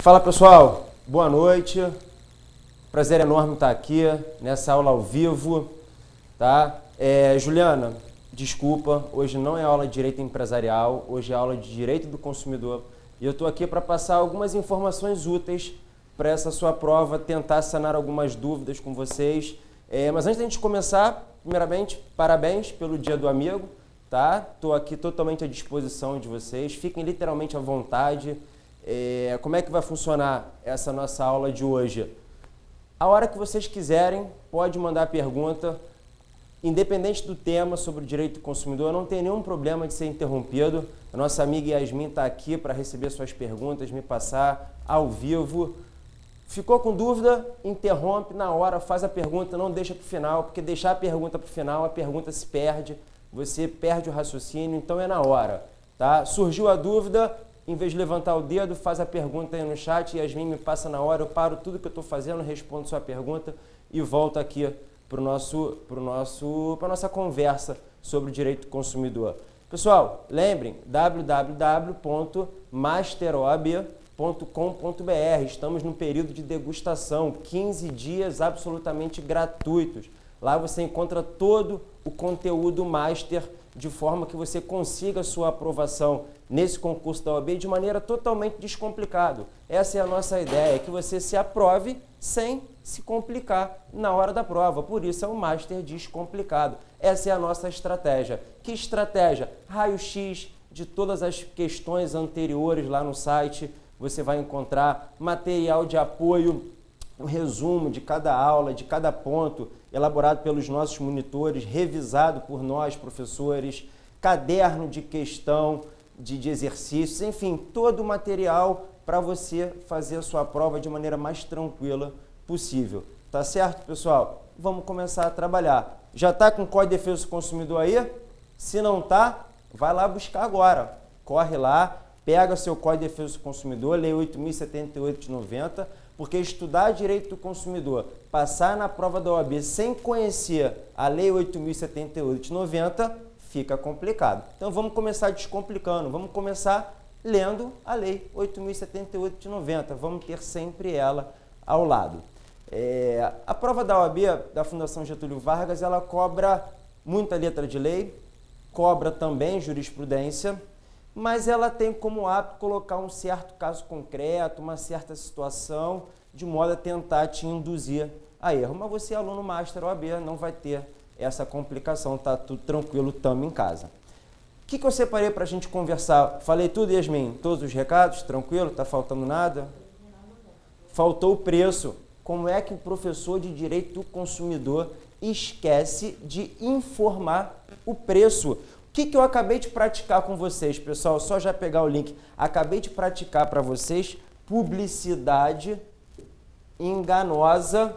Fala pessoal, boa noite, prazer enorme estar aqui nessa aula ao vivo, tá? Juliana, desculpa, hoje não é aula de direito empresarial, hoje é aula de direito do consumidor e eu estou aqui para passar algumas informações úteis para essa sua prova, tentar sanar algumas dúvidas com vocês. Mas antes da gente começar, primeiramente, parabéns pelo Dia do Amigo, tá? Estou aqui totalmente à disposição de vocês, fiquem literalmente à vontade. Como é que vai funcionar essa nossa aula de hoje? A hora que vocês quiserem, pode mandar pergunta, independente do tema sobre o direito do consumidor, não tem nenhum problema de ser interrompido. A nossa amiga Yasmin está aqui para receber suas perguntas, me passar ao vivo. Ficou com dúvida? Interrompe na hora, faz a pergunta, não deixa para o final, porque deixar a pergunta para o final, a pergunta se perde, você perde o raciocínio, então é na hora, tá? Surgiu a dúvida, em vez de levantar o dedo, faz a pergunta aí no chat, Yasmin me passa na hora, eu paro tudo que eu estou fazendo, respondo sua pergunta e volto aqui para a nossa conversa sobre o direito do consumidor. Pessoal, lembrem, www.masteroab.com.br, estamos no período de degustação, 15 dias absolutamente gratuitos. Lá você encontra todo o conteúdo Master de forma que você consiga a sua aprovação nesse concurso da OAB de maneira totalmente descomplicada. Essa é a nossa ideia, que você se aprove sem se complicar na hora da prova. Por isso é um Master descomplicado. Essa é a nossa estratégia. Que estratégia? Raio-X de todas as questões anteriores lá no site. Você vai encontrar material de apoio, um resumo de cada aula, de cada ponto, elaborado pelos nossos monitores, revisado por nós, professores, caderno de questão, de exercícios, enfim, todo o material para você fazer a sua prova de maneira mais tranquila possível. Tá certo, pessoal? Vamos começar a trabalhar. Já está com o Código de Defesa do Consumidor aí? Se não está, vai lá buscar agora. Corre lá, pega seu Código de Defesa do Consumidor, Lei 8.078 de 90, porque estudar direito do consumidor, passar na prova da OAB sem conhecer a Lei 8.078 de 90, fica complicado. Então vamos começar descomplicando, vamos começar lendo a Lei 8.078 de 90, vamos ter sempre ela ao lado. A prova da OAB, da Fundação Getúlio Vargas, ela cobra muita letra de lei, cobra também jurisprudência, mas ela tem como hábito colocar um certo caso concreto, uma certa situação, de modo a tentar te induzir a erro. Mas você, aluno Master OAB, não vai ter essa complicação, tá tudo tranquilo, estamos em casa. O que eu separei para a gente conversar? Falei tudo, Yasmin? Todos os recados? Tranquilo? Tá faltando nada? Faltou o preço. Como é que o professor de Direito do Consumidor esquece de informar o preço? O que eu acabei de praticar com vocês, pessoal? Só já pegar o link. Acabei de praticar para vocês publicidade enganosa,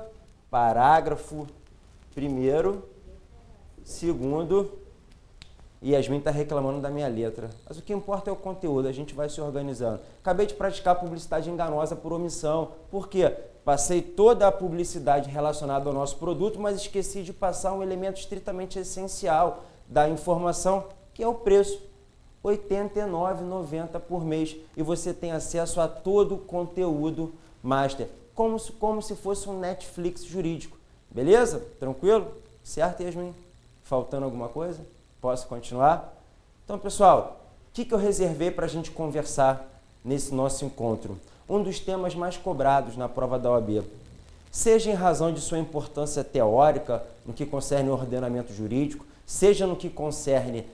parágrafo 1º, 2º, e Yasmin está reclamando da minha letra. Mas o que importa é o conteúdo, a gente vai se organizando. Acabei de praticar publicidade enganosa por omissão. Por quê? Passei toda a publicidade relacionada ao nosso produto, mas esqueci de passar um elemento estritamente essencial da informação, que é o preço. R$ 89,90 por mês. E você tem acesso a todo o conteúdo Master, como se fosse um Netflix jurídico. Beleza? Tranquilo? Certo, Yasmin? Faltando alguma coisa? Posso continuar? Então, pessoal, o que eu reservei para a gente conversar nesse nosso encontro? Um dos temas mais cobrados na prova da OAB. Seja em razão de sua importância teórica, no que concerne o ordenamento jurídico, seja no que concerne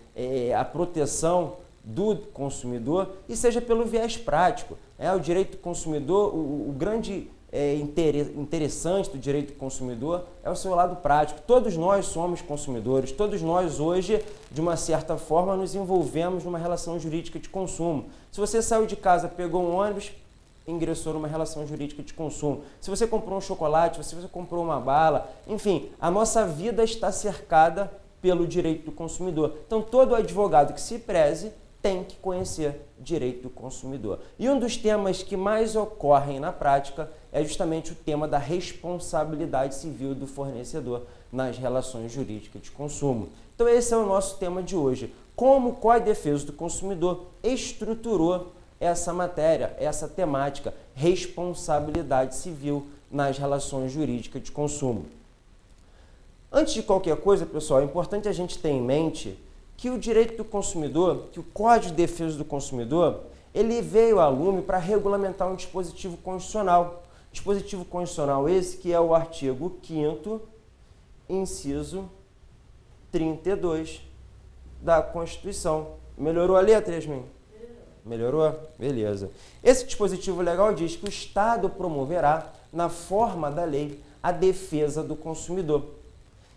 a proteção do consumidor, e seja pelo viés prático. O direito do consumidor, o grande interessante do direito do consumidor é o seu lado prático. Todos nós somos consumidores, todos nós hoje, de uma certa forma, nos envolvemos numa relação jurídica de consumo. Se você saiu de casa, pegou um ônibus, ingressou numa relação jurídica de consumo. Se você comprou um chocolate, se você comprou uma bala, enfim, a nossa vida está cercada pelo direito do consumidor. Então, todo advogado que se preze tem que conhecer direito do consumidor. E um dos temas que mais ocorrem na prática é justamente o tema da responsabilidade civil do fornecedor nas relações jurídicas de consumo. Então esse é o nosso tema de hoje. Como o Código de Defesa do Consumidor estruturou essa matéria, essa temática, responsabilidade civil nas relações jurídicas de consumo. Antes de qualquer coisa, pessoal, é importante a gente ter em mente que o direito do consumidor, que o Código de Defesa do Consumidor, ele veio a lume para regulamentar um dispositivo constitucional. Dispositivo constitucional esse que é o artigo 5º, inciso 32 da Constituição. Melhorou a letra, Yasmin? Melhorou? Beleza. Esse dispositivo legal diz que o Estado promoverá, na forma da lei, a defesa do consumidor.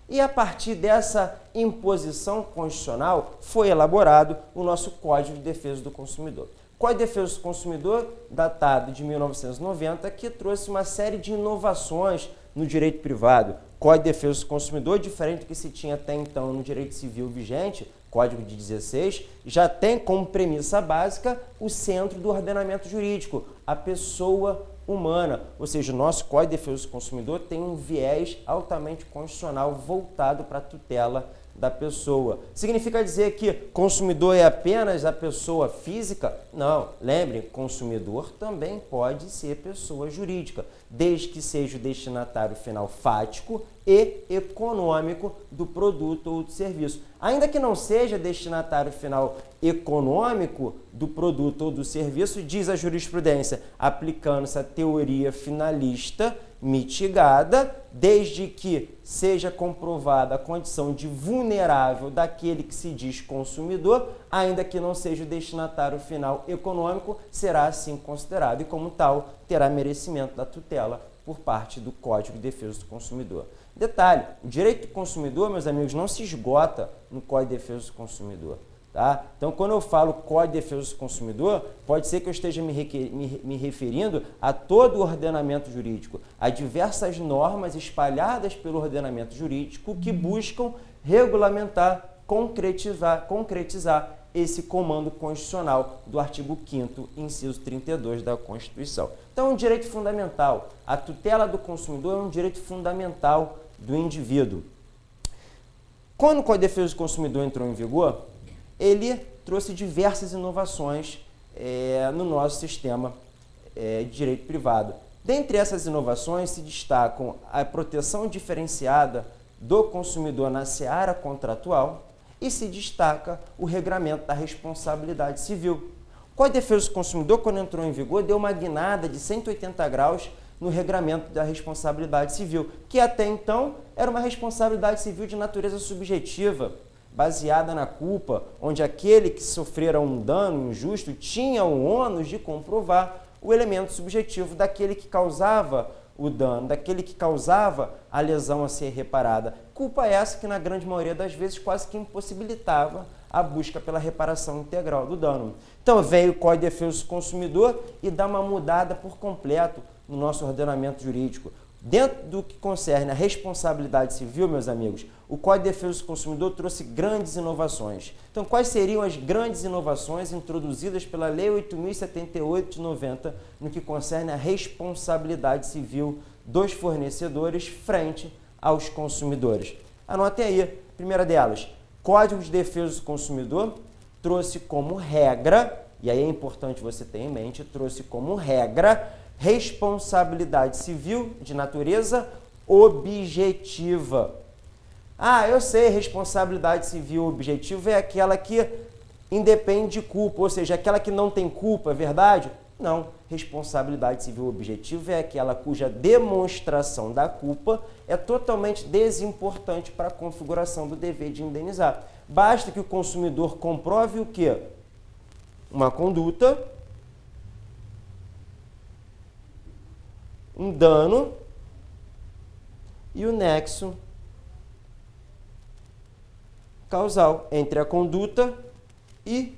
E a partir dessa imposição constitucional foi elaborado o nosso Código de Defesa do Consumidor. Código de Defesa do Consumidor, datado de 1990, que trouxe uma série de inovações no direito privado. Código de Defesa do Consumidor, diferente do que se tinha até então no direito civil vigente, Código de 16, já tem como premissa básica o centro do ordenamento jurídico, a pessoa humana, ou seja, o nosso Código de Defesa do Consumidor tem um viés altamente constitucional voltado para a tutela da pessoa. Significa dizer que consumidor é apenas a pessoa física? Não, lembre, consumidor também pode ser pessoa jurídica, desde que seja o destinatário final fático e econômico do produto ou do serviço. Ainda que não seja destinatário final econômico do produto ou do serviço, diz a jurisprudência, aplicando-se a teoria finalista mitigada, desde que seja comprovada a condição de vulnerável daquele que se diz consumidor, ainda que não seja o destinatário final econômico, será assim considerado e, como tal, terá merecimento da tutela por parte do Código de Defesa do Consumidor. Detalhe, o direito do consumidor, meus amigos, não se esgota no Código de Defesa do Consumidor. Tá? Então, quando eu falo Código de Defesa do Consumidor, pode ser que eu esteja me referindo a todo o ordenamento jurídico, a diversas normas espalhadas pelo ordenamento jurídico que buscam regulamentar, concretizar esse comando constitucional do artigo 5º, inciso 32 da Constituição. Então, é um direito fundamental. A tutela do consumidor é um direito fundamental do indivíduo. Quando o Código de Defesa do Consumidor entrou em vigor, ele trouxe diversas inovações no nosso sistema de direito privado. Dentre essas inovações se destacam a proteção diferenciada do consumidor na seara contratual e se destaca o regramento da responsabilidade civil. O Código de Defesa do Consumidor, quando entrou em vigor, deu uma guinada de 180 graus no regramento da responsabilidade civil, que até então era uma responsabilidade civil de natureza subjetiva, baseada na culpa, onde aquele que sofrera um dano injusto tinha o ônus de comprovar o elemento subjetivo daquele que causava o dano, daquele que causava a lesão a ser reparada. Culpa essa que, na grande maioria das vezes, quase que impossibilitava a busca pela reparação integral do dano. Então, veio o Código de Defesa do Consumidor e dá uma mudada por completo no nosso ordenamento jurídico. Dentro do que concerne a responsabilidade civil, meus amigos, o Código de Defesa do Consumidor trouxe grandes inovações. Então, quais seriam as grandes inovações introduzidas pela Lei 8.078 de 90 no que concerne a responsabilidade civil dos fornecedores frente aos consumidores? Anotem aí. Primeira delas, Código de Defesa do Consumidor trouxe como regra, e aí é importante você ter em mente, trouxe como regra responsabilidade civil de natureza objetiva. Ah, eu sei, responsabilidade civil objetiva é aquela que independe de culpa, ou seja, aquela que não tem culpa, é verdade? Não, responsabilidade civil objetiva é aquela cuja demonstração da culpa é totalmente desimportante para a configuração do dever de indenizar. Basta que o consumidor comprove o quê? Uma conduta, um dano e o nexo causal entre a conduta e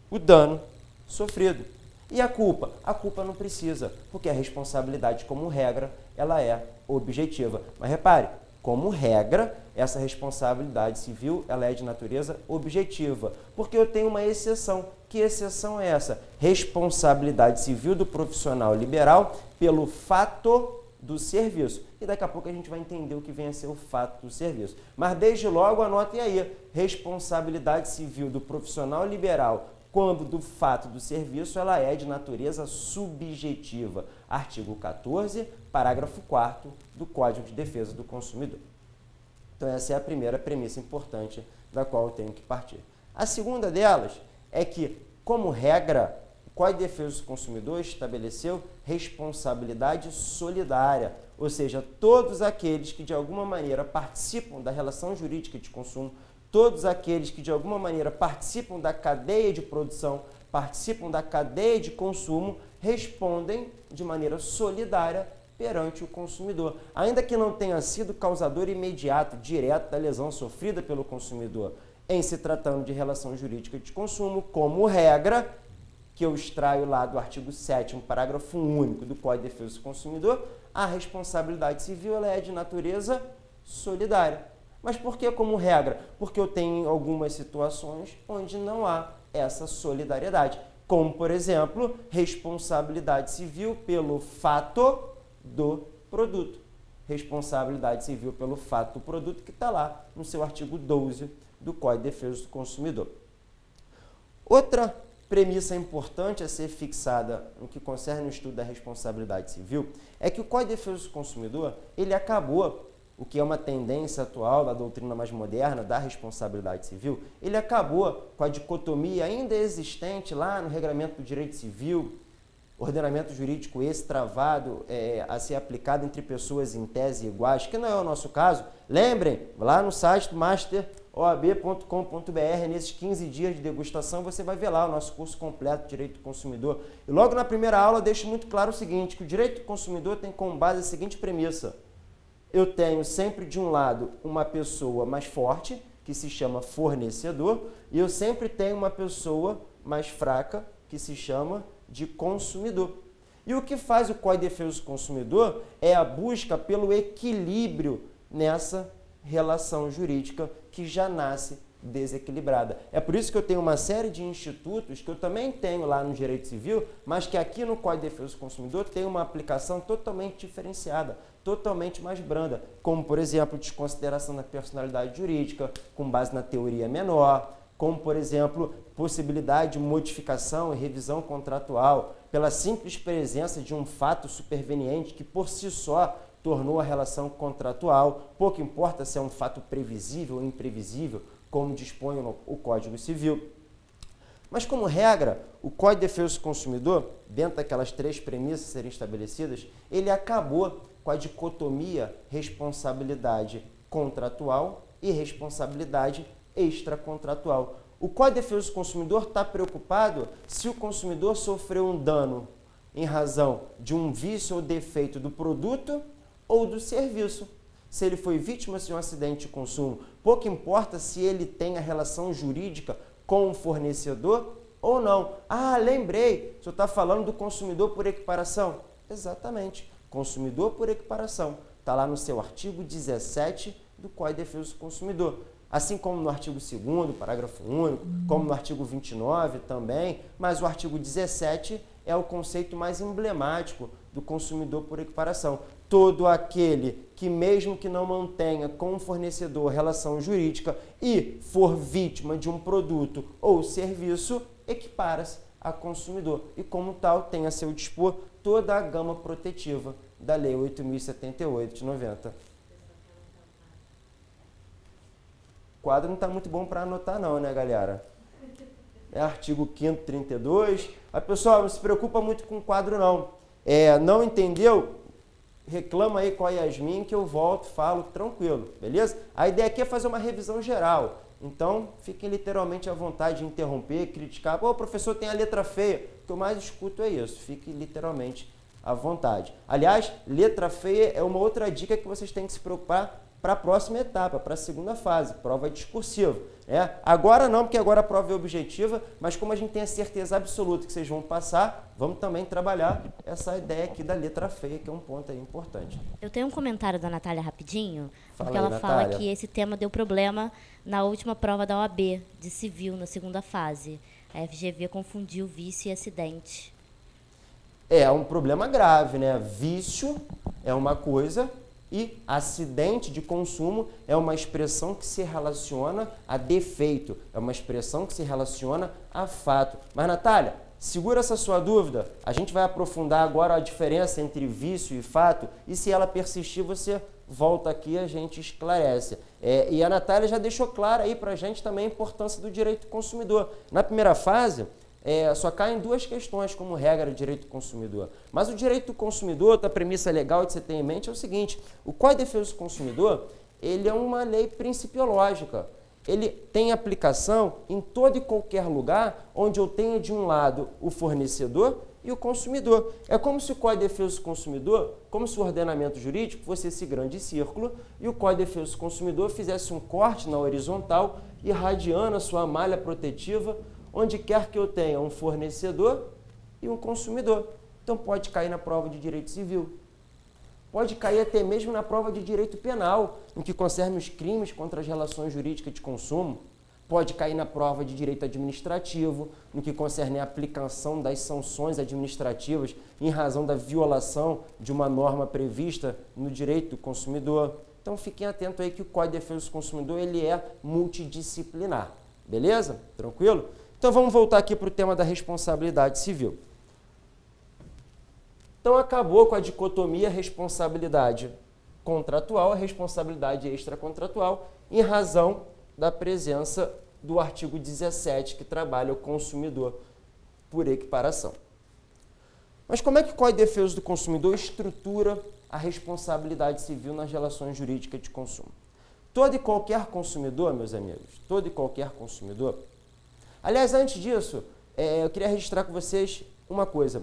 o dano sofrido. E a culpa? A culpa não precisa, porque a responsabilidade, como regra, ela é objetiva. Mas repare, como regra, essa responsabilidade civil ela é de natureza objetiva, porque eu tenho uma exceção. Que exceção é essa? Responsabilidade civil do profissional liberal pelo fato do serviço. E daqui a pouco a gente vai entender o que vem a ser o fato do serviço. Mas desde logo anotem aí, responsabilidade civil do profissional liberal quando do fato do serviço ela é de natureza subjetiva. Artigo 14, parágrafo 4º do Código de Defesa do Consumidor. Então essa é a primeira premissa importante da qual eu tenho que partir. A segunda delas é que, como regra, o Código de Defesa do Consumidor estabeleceu responsabilidade solidária, ou seja, todos aqueles que de alguma maneira participam da relação jurídica de consumo, todos aqueles que de alguma maneira participam da cadeia de produção, participam da cadeia de consumo, respondem de maneira solidária perante o consumidor, ainda que não tenha sido causador imediato, direto da lesão sofrida pelo consumidor. Em se tratando de relação jurídica de consumo, como regra, que eu extraio lá do artigo 7º, parágrafo único do Código de Defesa do Consumidor, a responsabilidade civil ela é de natureza solidária. Mas por que como regra? Porque eu tenho algumas situações onde não há essa solidariedade, como, por exemplo, responsabilidade civil pelo fato do produto. Responsabilidade civil pelo fato do produto que está lá no seu artigo 12 do Código de Defesa do Consumidor. Outra premissa importante a ser fixada no que concerne o estudo da responsabilidade civil é que o Código de Defesa do Consumidor ele acabou, o que é uma tendência atual da doutrina mais moderna da responsabilidade civil, ele acabou com a dicotomia ainda existente lá no Regulamento do Direito Civil, ordenamento jurídico esse travado a ser aplicado entre pessoas em tese iguais, que não é o nosso caso. Lembrem, lá no site do masteroab.com.br, nesses 15 dias de degustação, você vai ver lá o nosso curso completo de Direito do Consumidor. E logo na primeira aula eu deixo muito claro o seguinte, que o direito do consumidor tem como base a seguinte premissa: eu tenho sempre de um lado uma pessoa mais forte, que se chama fornecedor, e eu sempre tenho uma pessoa mais fraca, que se chama de consumidor. E o que faz o Código de Defesa do Consumidor é a busca pelo equilíbrio nessa relação jurídica que já nasce desequilibrada. É por isso que eu tenho uma série de institutos que eu também tenho lá no Direito Civil, mas que aqui no Código de Defesa do Consumidor tem uma aplicação totalmente diferenciada, totalmente mais branda, como, por exemplo, desconsideração da personalidade jurídica, com base na teoria menor, como, por exemplo, possibilidade de modificação e revisão contratual, pela simples presença de um fato superveniente que, por si só, tornou a relação contratual. Pouco importa se é um fato previsível ou imprevisível, como dispõe o Código Civil. Mas, como regra, o Código de Defesa do Consumidor, dentro daquelas 3 premissas a serem estabelecidas, ele acabou com a dicotomia responsabilidade contratual e responsabilidade extracontratual. O Código de Defesa do Consumidor está preocupado se o consumidor sofreu um dano em razão de um vício ou defeito do produto ou do serviço. Se ele foi vítima de um acidente de consumo, pouco importa se ele tem a relação jurídica com o fornecedor ou não. Ah, lembrei, o senhor está falando do consumidor por equiparação? Exatamente, consumidor por equiparação. Está lá no seu artigo 17 do Código de Defesa do Consumidor. Assim como no artigo 2º, parágrafo único, como no artigo 29 também, mas o artigo 17 é o conceito mais emblemático do consumidor por equiparação. Todo aquele que, mesmo que não mantenha com o fornecedor relação jurídica e for vítima de um produto ou serviço, equipara-se a consumidor e, como tal, tem a seu dispor toda a gama protetiva da Lei 8.078 de 90. O quadro não está muito bom para anotar não, né, galera? É artigo 5º, 32. Mas, pessoal, não se preocupa muito com o quadro, não. Não entendeu? Reclama aí com a Yasmin que eu volto, falo tranquilo, beleza? A ideia aqui é fazer uma revisão geral. Então, fiquem literalmente à vontade de interromper, criticar. Pô, o professor tem a letra feia. O que eu mais escuto é isso. Fiquem literalmente à vontade. Aliás, letra feia é uma outra dica que vocês têm que se preocupar para a próxima etapa, para a segunda fase, prova discursiva. Agora não, porque agora a prova é objetiva, mas como a gente tem a certeza absoluta que vocês vão passar, vamos também trabalhar essa ideia aqui da letra feia, que é um ponto aí importante. Eu tenho um comentário da Natália rapidinho, porque aí, ela Natália. fala que esse tema deu problema na última prova da OAB, de civil, na segunda fase. A FGV confundiu vício e acidente. É um problema grave, né? Vício é uma coisa E acidente de consumo é uma expressão que se relaciona a defeito, é uma expressão que se relaciona a fato. Mas, Natália, segura essa sua dúvida, a gente vai aprofundar agora a diferença entre vício e fato, e se ela persistir, você volta aqui e a gente esclarece. E a Natália já deixou claro aí para a gente também a importância do direito do consumidor. Na primeira fase, só caem duas questões como regra de direito do consumidor. Mas o direito do consumidor, a premissa legal de você ter em mente é o seguinte: o Código de Defesa do Consumidor, ele é uma lei principiológica. Ele tem aplicação em todo e qualquer lugar onde eu tenha de um lado o fornecedor e o consumidor. É como se o Código de Defesa do Consumidor, como se o ordenamento jurídico fosse esse grande círculo e o Código de Defesa do Consumidor fizesse um corte na horizontal, irradiando a sua malha protetiva onde quer que eu tenha um fornecedor e um consumidor. Então pode cair na prova de direito civil, pode cair até mesmo na prova de direito penal, no que concerne os crimes contra as relações jurídicas de consumo, pode cair na prova de direito administrativo, no que concerne a aplicação das sanções administrativas em razão da violação de uma norma prevista no direito do consumidor. Então fiquem atentos aí que o Código de Defesa do Consumidor ele é multidisciplinar, beleza? Tranquilo? Então vamos voltar aqui para o tema da responsabilidade civil. Então acabou com a dicotomia responsabilidade contratual e responsabilidade extracontratual em razão da presença do artigo 17 que trabalha o consumidor por equiparação. Mas como é que o Código de Defesa do Consumidor estrutura a responsabilidade civil nas relações jurídicas de consumo? Todo e qualquer consumidor, meus amigos, todo e qualquer consumidor. Aliás, antes disso, eu queria registrar com vocês uma coisa.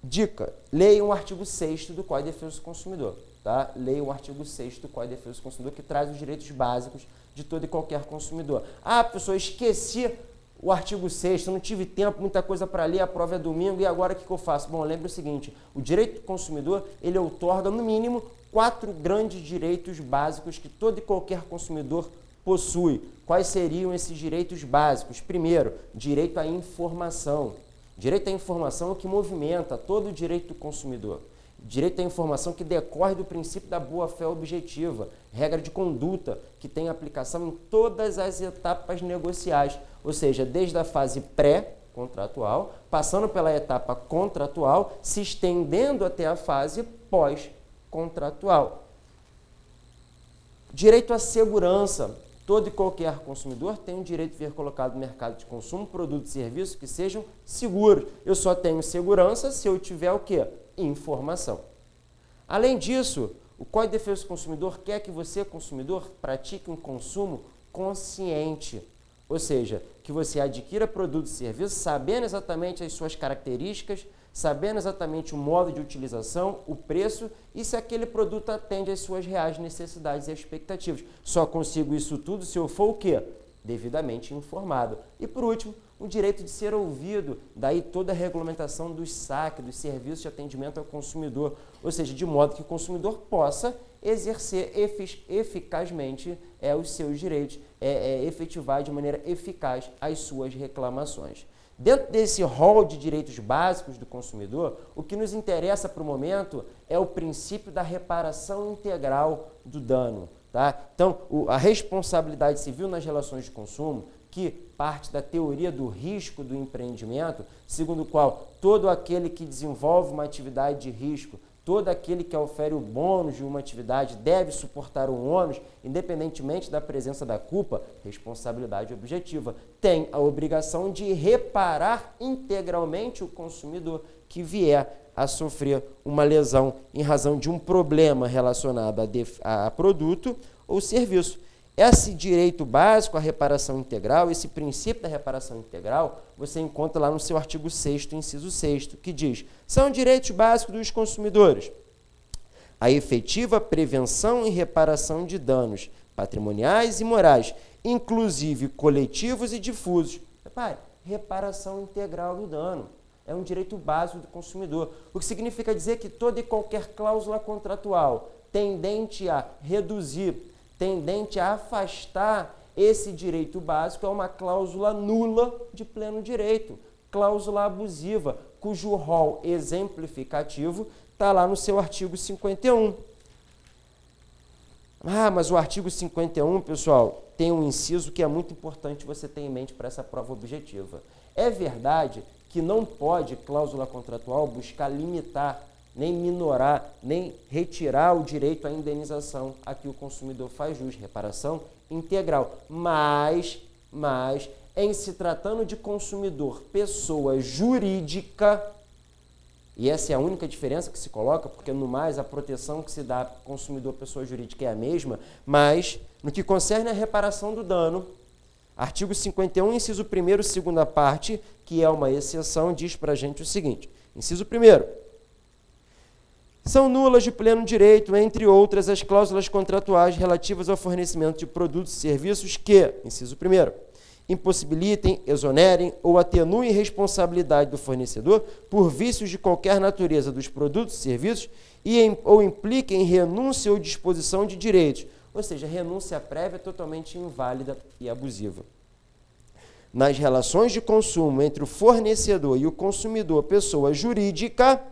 Dica, leiam o artigo 6º do Código de Defesa do Consumidor. Tá? Leiam o artigo 6º do Código de Defesa do Consumidor, que traz os direitos básicos de todo e qualquer consumidor. Ah, pessoal, esqueci o artigo 6º, não tive tempo, muita coisa para ler, a prova é domingo, e agora o que eu faço? Bom, lembre o seguinte, o direito do consumidor, ele outorga, no mínimo, 4 grandes direitos básicos que todo e qualquer consumidor possui. Quais seriam esses direitos básicos? Primeiro, direito à informação. Direito à informação é o que movimenta todo o direito do consumidor. Direito à informação que decorre do princípio da boa-fé objetiva, regra de conduta que tem aplicação em todas as etapas negociais, ou seja, desde a fase pré-contratual, passando pela etapa contratual, se estendendo até a fase pós-contratual. Direito à segurança. Todo e qualquer consumidor tem o direito de ver colocado no mercado de consumo produtos e serviços que sejam seguros. Eu só tenho segurança se eu tiver o quê? Informação. Além disso, o Código de Defesa do Consumidor quer que você, consumidor, pratique um consumo consciente. Ou seja, que você adquira produtos e serviços sabendo exatamente as suas características, sabendo exatamente o modo de utilização, o preço e se aquele produto atende às suas reais necessidades e expectativas. Só consigo isso tudo se eu for o quê? Devidamente informado. E por último, o direito de ser ouvido, daí toda a regulamentação dos saques, dos serviços de atendimento ao consumidor, ou seja, de modo que o consumidor possa exercer eficazmente os seus direitos, efetivar de maneira eficaz as suas reclamações. Dentro desse rol de direitos básicos do consumidor, o que nos interessa para o momento é o princípio da reparação integral do dano. Tá? Então, a responsabilidade civil nas relações de consumo, que parte da teoria do risco do empreendimento, segundo o qual todo aquele que desenvolve uma atividade de risco, todo aquele que ofere o bônus de uma atividade deve suportar o ônus, independentemente da presença da culpa, responsabilidade objetiva, tem a obrigação de reparar integralmente o consumidor que vier a sofrer uma lesão em razão de um problema relacionado a produto ou serviço. Esse direito básico à reparação integral, esse princípio da reparação integral, você encontra lá no seu artigo 6º, inciso 6º, que diz: são direitos básicos dos consumidores a efetiva prevenção e reparação de danos patrimoniais e morais, inclusive coletivos e difusos. Repare, reparação integral do dano. É um direito básico do consumidor, o que significa dizer que toda e qualquer cláusula contratual tendente a reduzir, tendente a afastar esse direito básico é uma cláusula nula de pleno direito, cláusula abusiva, cujo rol exemplificativo está lá no seu artigo 51. Ah, mas o artigo 51, pessoal, tem um inciso que é muito importante você ter em mente para essa prova objetiva. É verdade que não pode cláusula contratual buscar limitar, nem minorar, nem retirar o direito à indenização a que o consumidor faz jus, reparação integral. Mas, em se tratando de consumidor, pessoa jurídica, e essa é a única diferença que se coloca, porque no mais a proteção que se dá ao consumidor, pessoa jurídica é a mesma, mas no que concerne a reparação do dano, artigo 51, inciso 1º, segunda parte, que é uma exceção, diz para a gente o seguinte, inciso 1º, são nulas de pleno direito, entre outras, as cláusulas contratuais relativas ao fornecimento de produtos e serviços que, inciso 1º, impossibilitem, exonerem ou atenuem responsabilidade do fornecedor por vícios de qualquer natureza dos produtos e serviços ou impliquem renúncia ou disposição de direitos. Ou seja, renúncia prévia é totalmente inválida e abusiva. Nas relações de consumo entre o fornecedor e o consumidor, pessoa jurídica,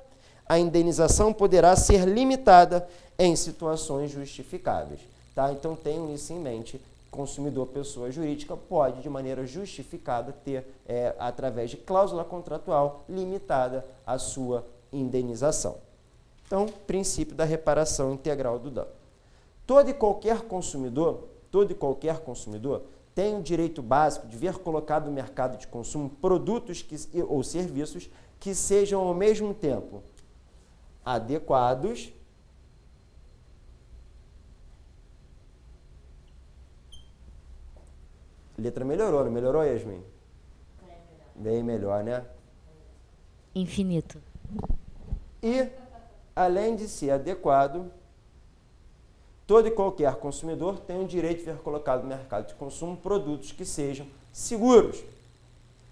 a indenização poderá ser limitada em situações justificáveis. Tá? Então, tenham isso em mente. Consumidor, pessoa jurídica, pode, de maneira justificada, ter, através de cláusula contratual, limitada a sua indenização. Então, princípio da reparação integral do dano. Todo e qualquer consumidor tem o direito básico de ver colocado no mercado de consumo produtos ou serviços que sejam, ao mesmo tempo, adequados, letra melhorou, não melhorou, Yasmin? Bem melhor, né? Infinito. E, além de ser adequado, todo e qualquer consumidor tem o direito de ver colocado no mercado de consumo produtos que sejam seguros,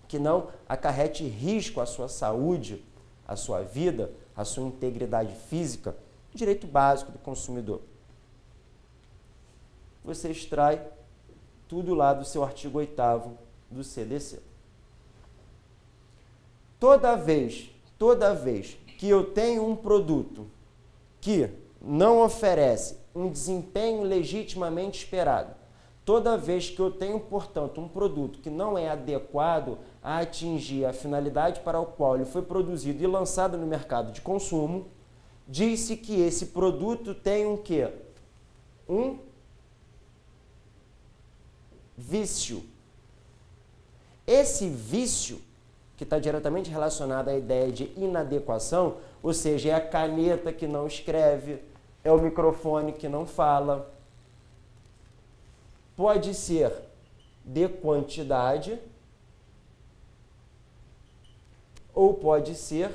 que não acarrete risco à sua saúde, à sua vida, à sua integridade física, direito básico do consumidor. Você extrai tudo lá do seu artigo 8º do CDC. Toda vez que eu tenho um produto que não oferece um desempenho legitimamente esperado, toda vez que eu tenho, portanto, um produto que não é adequado a atingir a finalidade para o qual ele foi produzido e lançado no mercado de consumo, diz-se que esse produto tem um quê? Um vício. Esse vício, que está diretamente relacionado à ideia de inadequação, ou seja, é a caneta que não escreve, é o microfone que não fala, pode ser de quantidade ou pode ser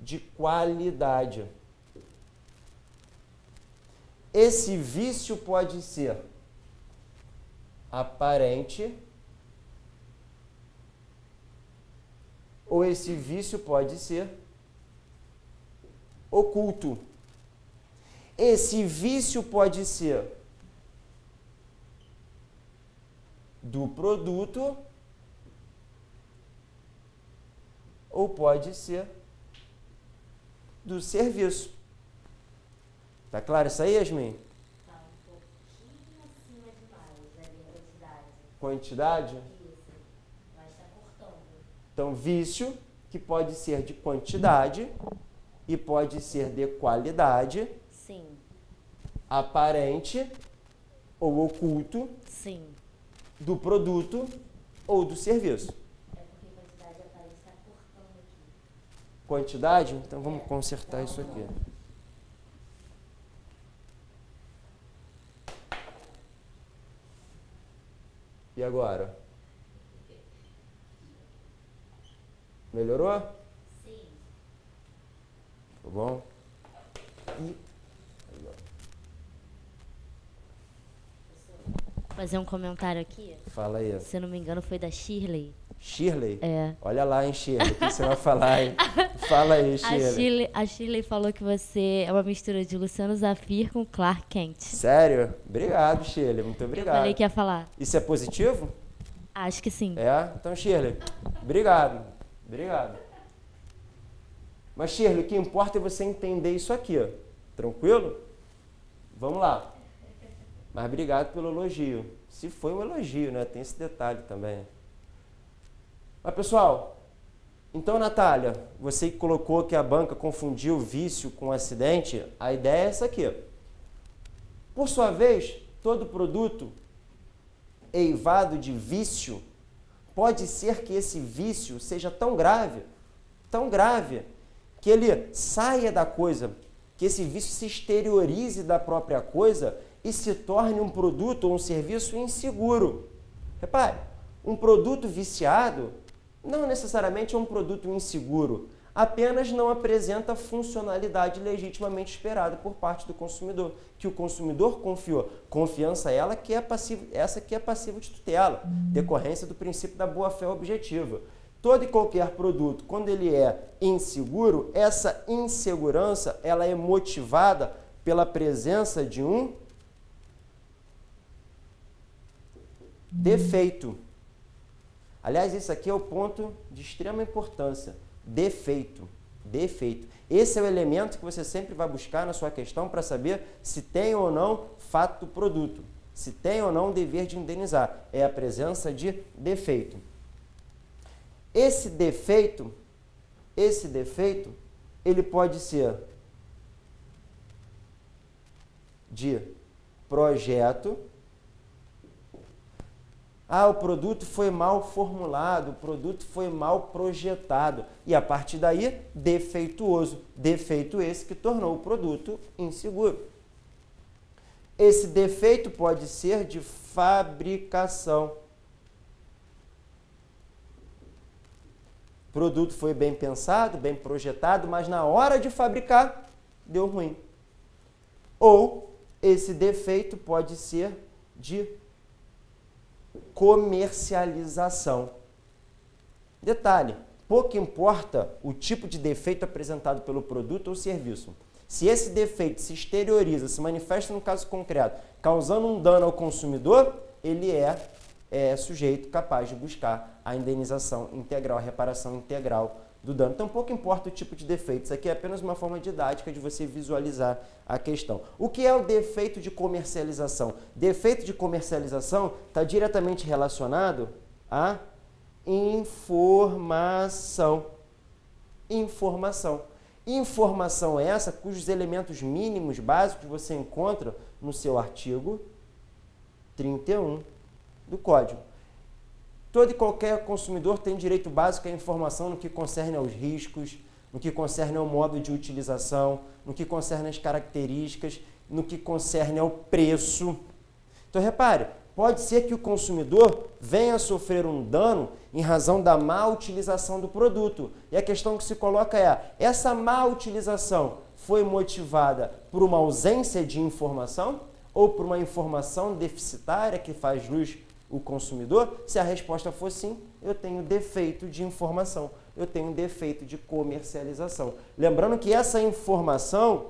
de qualidade. Esse vício pode ser aparente ou esse vício pode ser oculto. Esse vício pode ser do produto ou pode ser do serviço. Tá claro isso aí, Yasmin? Tá um pouquinho acima demais ali a quantidade. Quantidade? Isso, mas está cortando. Então, vício, que pode ser de quantidade e pode ser de qualidade. Sim. Aparente ou oculto. Sim. Do produto ou do serviço. É porque quantidade aparente está cortando aqui. Quantidade? Então, vamos consertar isso aqui. E agora? Melhorou? Sim. Tá bom? E... Vou fazer um comentário aqui. Fala aí. Se eu não me engano, foi da Shirley. Shirley? É. Olha lá, hein, Shirley. O que você vai falar, hein? Fala aí, Shirley. A Shirley falou que você é uma mistura de Luciano Zafir com Clark Kent. Sério? Obrigado, Shirley. Muito Eu obrigado. falei que ia falar. Isso é positivo? Acho que sim. É? Então, Shirley, obrigado. Obrigado. Mas, Shirley, o que importa é você entender isso aqui, ó. Tranquilo? Vamos lá. Mas obrigado pelo elogio. Se foi um elogio, né? Tem esse detalhe também. Mas, pessoal, então, Natália, você que colocou que a banca confundiu vício com acidente, a ideia é essa aqui. Por sua vez, todo produto eivado de vício, pode ser que esse vício seja tão grave, que ele saia da coisa, que esse vício se exteriorize da própria coisa e se torne um produto ou um serviço inseguro. Repare, um produto viciado não necessariamente é um produto inseguro, apenas não apresenta a funcionalidade legitimamente esperada por parte do consumidor, que o consumidor confiou. Confiança essa que é passiva de tutela, decorrência do princípio da boa-fé objetiva. Todo e qualquer produto, quando ele é inseguro, essa insegurança ela é motivada pela presença de um defeito. Aliás, isso aqui é o ponto de extrema importância. Defeito. Esse é o elemento que você sempre vai buscar na sua questão para saber se tem ou não fato do produto, se tem ou não dever de indenizar. É a presença de defeito. Esse defeito, ele pode ser de projeto. O produto foi mal formulado, o produto foi mal projetado. E a partir daí, defeituoso. Defeito esse que tornou o produto inseguro. Esse defeito pode ser de fabricação. O produto foi bem pensado, bem projetado, mas na hora de fabricar, deu ruim. Ou esse defeito pode ser de comercialização. Detalhe, pouco importa o tipo de defeito apresentado pelo produto ou serviço. Se esse defeito se exterioriza, se manifesta no caso concreto, causando um dano ao consumidor, ele é sujeito capaz de buscar a indenização integral, a reparação integral do dano. Então, pouco importa o tipo de defeito. Isso aqui é apenas uma forma didática de você visualizar a questão. O que é o defeito de comercialização? Defeito de comercialização está diretamente relacionado à informação. Informação essa cujos elementos mínimos básicos você encontra no seu artigo 31 do Código. Todo e qualquer consumidor tem direito básico à informação no que concerne aos riscos, no que concerne ao modo de utilização, no que concerne às características, no que concerne ao preço. Então, repare, pode ser que o consumidor venha a sofrer um dano em razão da má utilização do produto. E a questão que se coloca é, essa má utilização foi motivada por uma ausência de informação ou por uma informação deficitária que faz jus o consumidor? Se a resposta for sim, eu tenho defeito de informação, eu tenho defeito de comercialização. Lembrando que essa informação,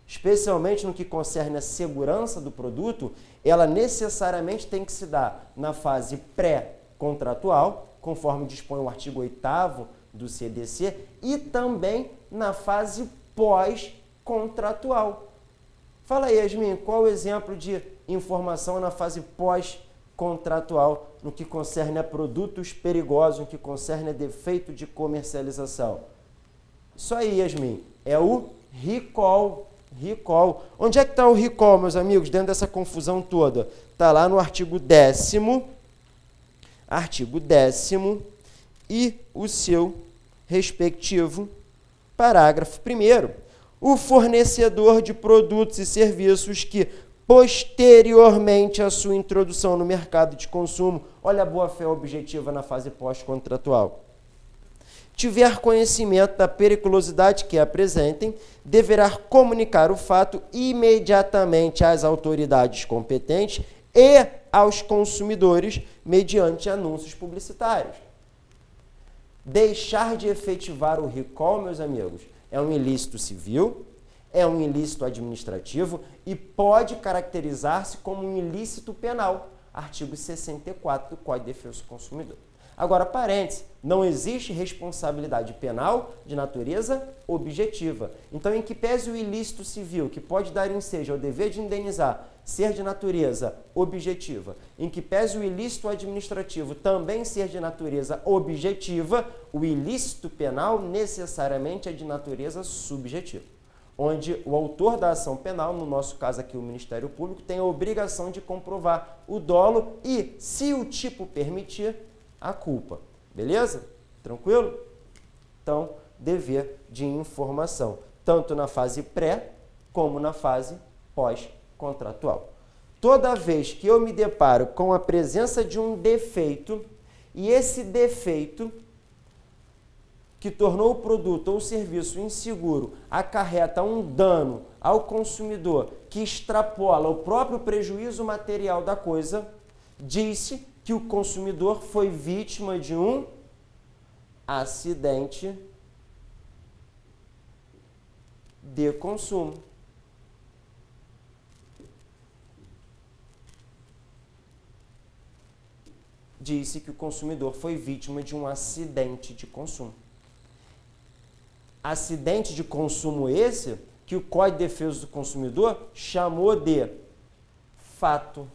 especialmente no que concerne a segurança do produto, ela necessariamente tem que se dar na fase pré-contratual, conforme dispõe o artigo 8º do CDC, e também na fase pós-contratual. Fala aí, Yasmin, qual o exemplo de informação na fase pós-contratual no que concerne a produtos perigosos, no que concerne a defeito de comercialização? Isso aí, Yasmin, é o recall. Onde é que está o recall, meus amigos, dentro dessa confusão toda? Está lá no artigo 10º, e o seu respectivo parágrafo 1º. O fornecedor de produtos e serviços que, posteriormente à sua introdução no mercado de consumo, olha a boa-fé objetiva na fase pós-contratual, tiver conhecimento da periculosidade que apresentem, deverá comunicar o fato imediatamente às autoridades competentes e aos consumidores mediante anúncios publicitários. Deixar de efetivar o recall, meus amigos, é um ilícito civil, é um ilícito administrativo e pode caracterizar-se como um ilícito penal. Artigo 64 do Código de Defesa do Consumidor. Agora, parênteses, não existe responsabilidade penal de natureza objetiva. Então, em que pese o ilícito civil, que pode dar ensejo ao dever de indenizar, ser de natureza objetiva, em que pese o ilícito administrativo também ser de natureza objetiva, o ilícito penal necessariamente é de natureza subjetiva, onde o autor da ação penal, no nosso caso aqui o Ministério Público, tem a obrigação de comprovar o dolo e, se o tipo permitir, a culpa. Beleza? Tranquilo? Então, dever de informação, tanto na fase pré como na fase pós-contratual. Toda vez que eu me deparo com a presença de um defeito, e esse defeito que tornou o produto ou serviço inseguro acarreta um dano ao consumidor que extrapola o próprio prejuízo material da coisa, diz-se que o consumidor foi vítima de um acidente de consumo. Disse que o consumidor foi vítima de um acidente de consumo. Acidente de consumo esse que o Código de Defesa do Consumidor chamou de fato.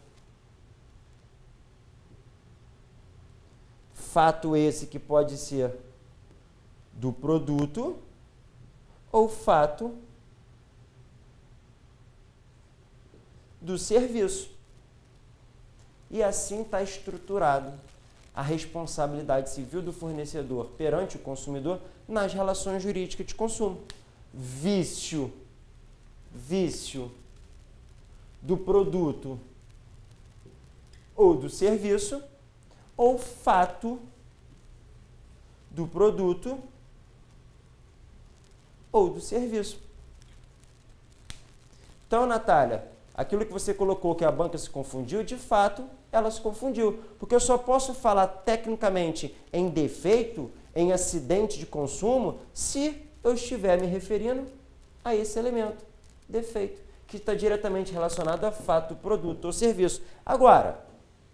Fato esse que pode ser do produto ou fato do serviço. E assim está estruturado a responsabilidade civil do fornecedor perante o consumidor nas relações jurídicas de consumo. Vício do produto ou do serviço, ou fato do produto ou do serviço. Então, Natália, aquilo que você colocou que a banca se confundiu, de fato, ela se confundiu. Porque eu só posso falar tecnicamente em defeito, em acidente de consumo, se eu estiver me referindo a esse elemento, defeito, que está diretamente relacionado a fato, produto ou serviço. Agora,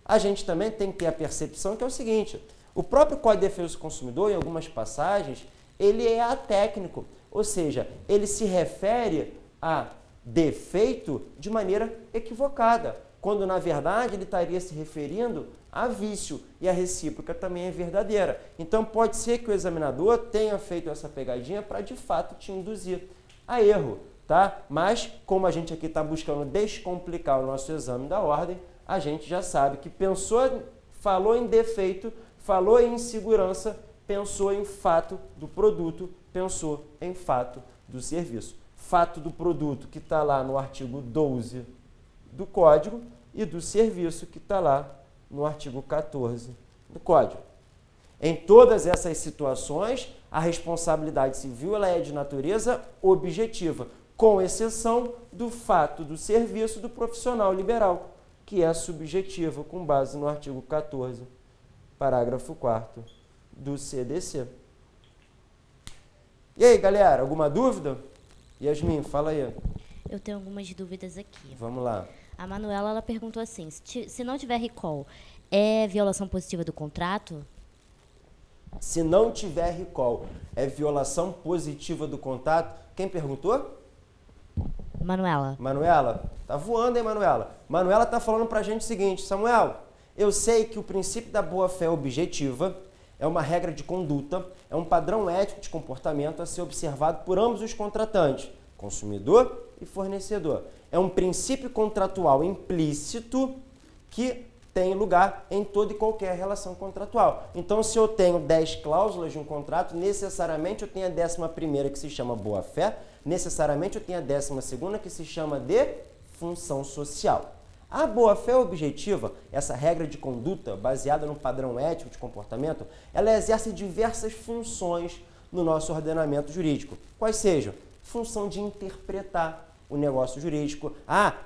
a gente também tem que ter a percepção que é o seguinte, o próprio Código de Defesa do Consumidor, em algumas passagens, ele é atécnico, ou seja, ele se refere a defeito de maneira equivocada, quando na verdade ele estaria se referindo a vício, e a recíproca também é verdadeira. Então pode ser que o examinador tenha feito essa pegadinha para de fato te induzir a erro, tá? Mas como a gente aqui está buscando descomplicar o nosso exame da ordem, a gente já sabe que falou em defeito, falou em insegurança, pensou em fato do produto, pensou em fato do serviço. Fato do produto que está lá no artigo 12 do Código e do serviço que está lá no artigo 14 do Código. Em todas essas situações, a responsabilidade civil ela é de natureza objetiva, com exceção do fato do serviço do profissional liberal, que é subjetiva, com base no artigo 14, parágrafo 4º do CDC. E aí, galera, alguma dúvida? Yasmin, fala aí. Eu tenho algumas dúvidas aqui. Vamos lá. A Manuela, ela perguntou assim, se não tiver recall, é violação positiva do contrato? Se não tiver recall, é violação positiva do contrato? Quem perguntou? Manuela. Manuela, tá voando, hein, Manuela? Manuela tá falando pra gente o seguinte, Samuel, eu sei que o princípio da boa-fé objetiva é uma regra de conduta, é um padrão ético de comportamento a ser observado por ambos os contratantes, consumidor e fornecedor. É um princípio contratual implícito que tem lugar em toda e qualquer relação contratual. Então, se eu tenho 10 cláusulas de um contrato, necessariamente eu tenho a 11ª que se chama boa-fé, necessariamente eu tenho a 12ª que se chama de função social. A boa-fé objetiva, essa regra de conduta baseada no padrão ético de comportamento, ela exerce diversas funções no nosso ordenamento jurídico. Quais sejam? Função de interpretar o negócio jurídico.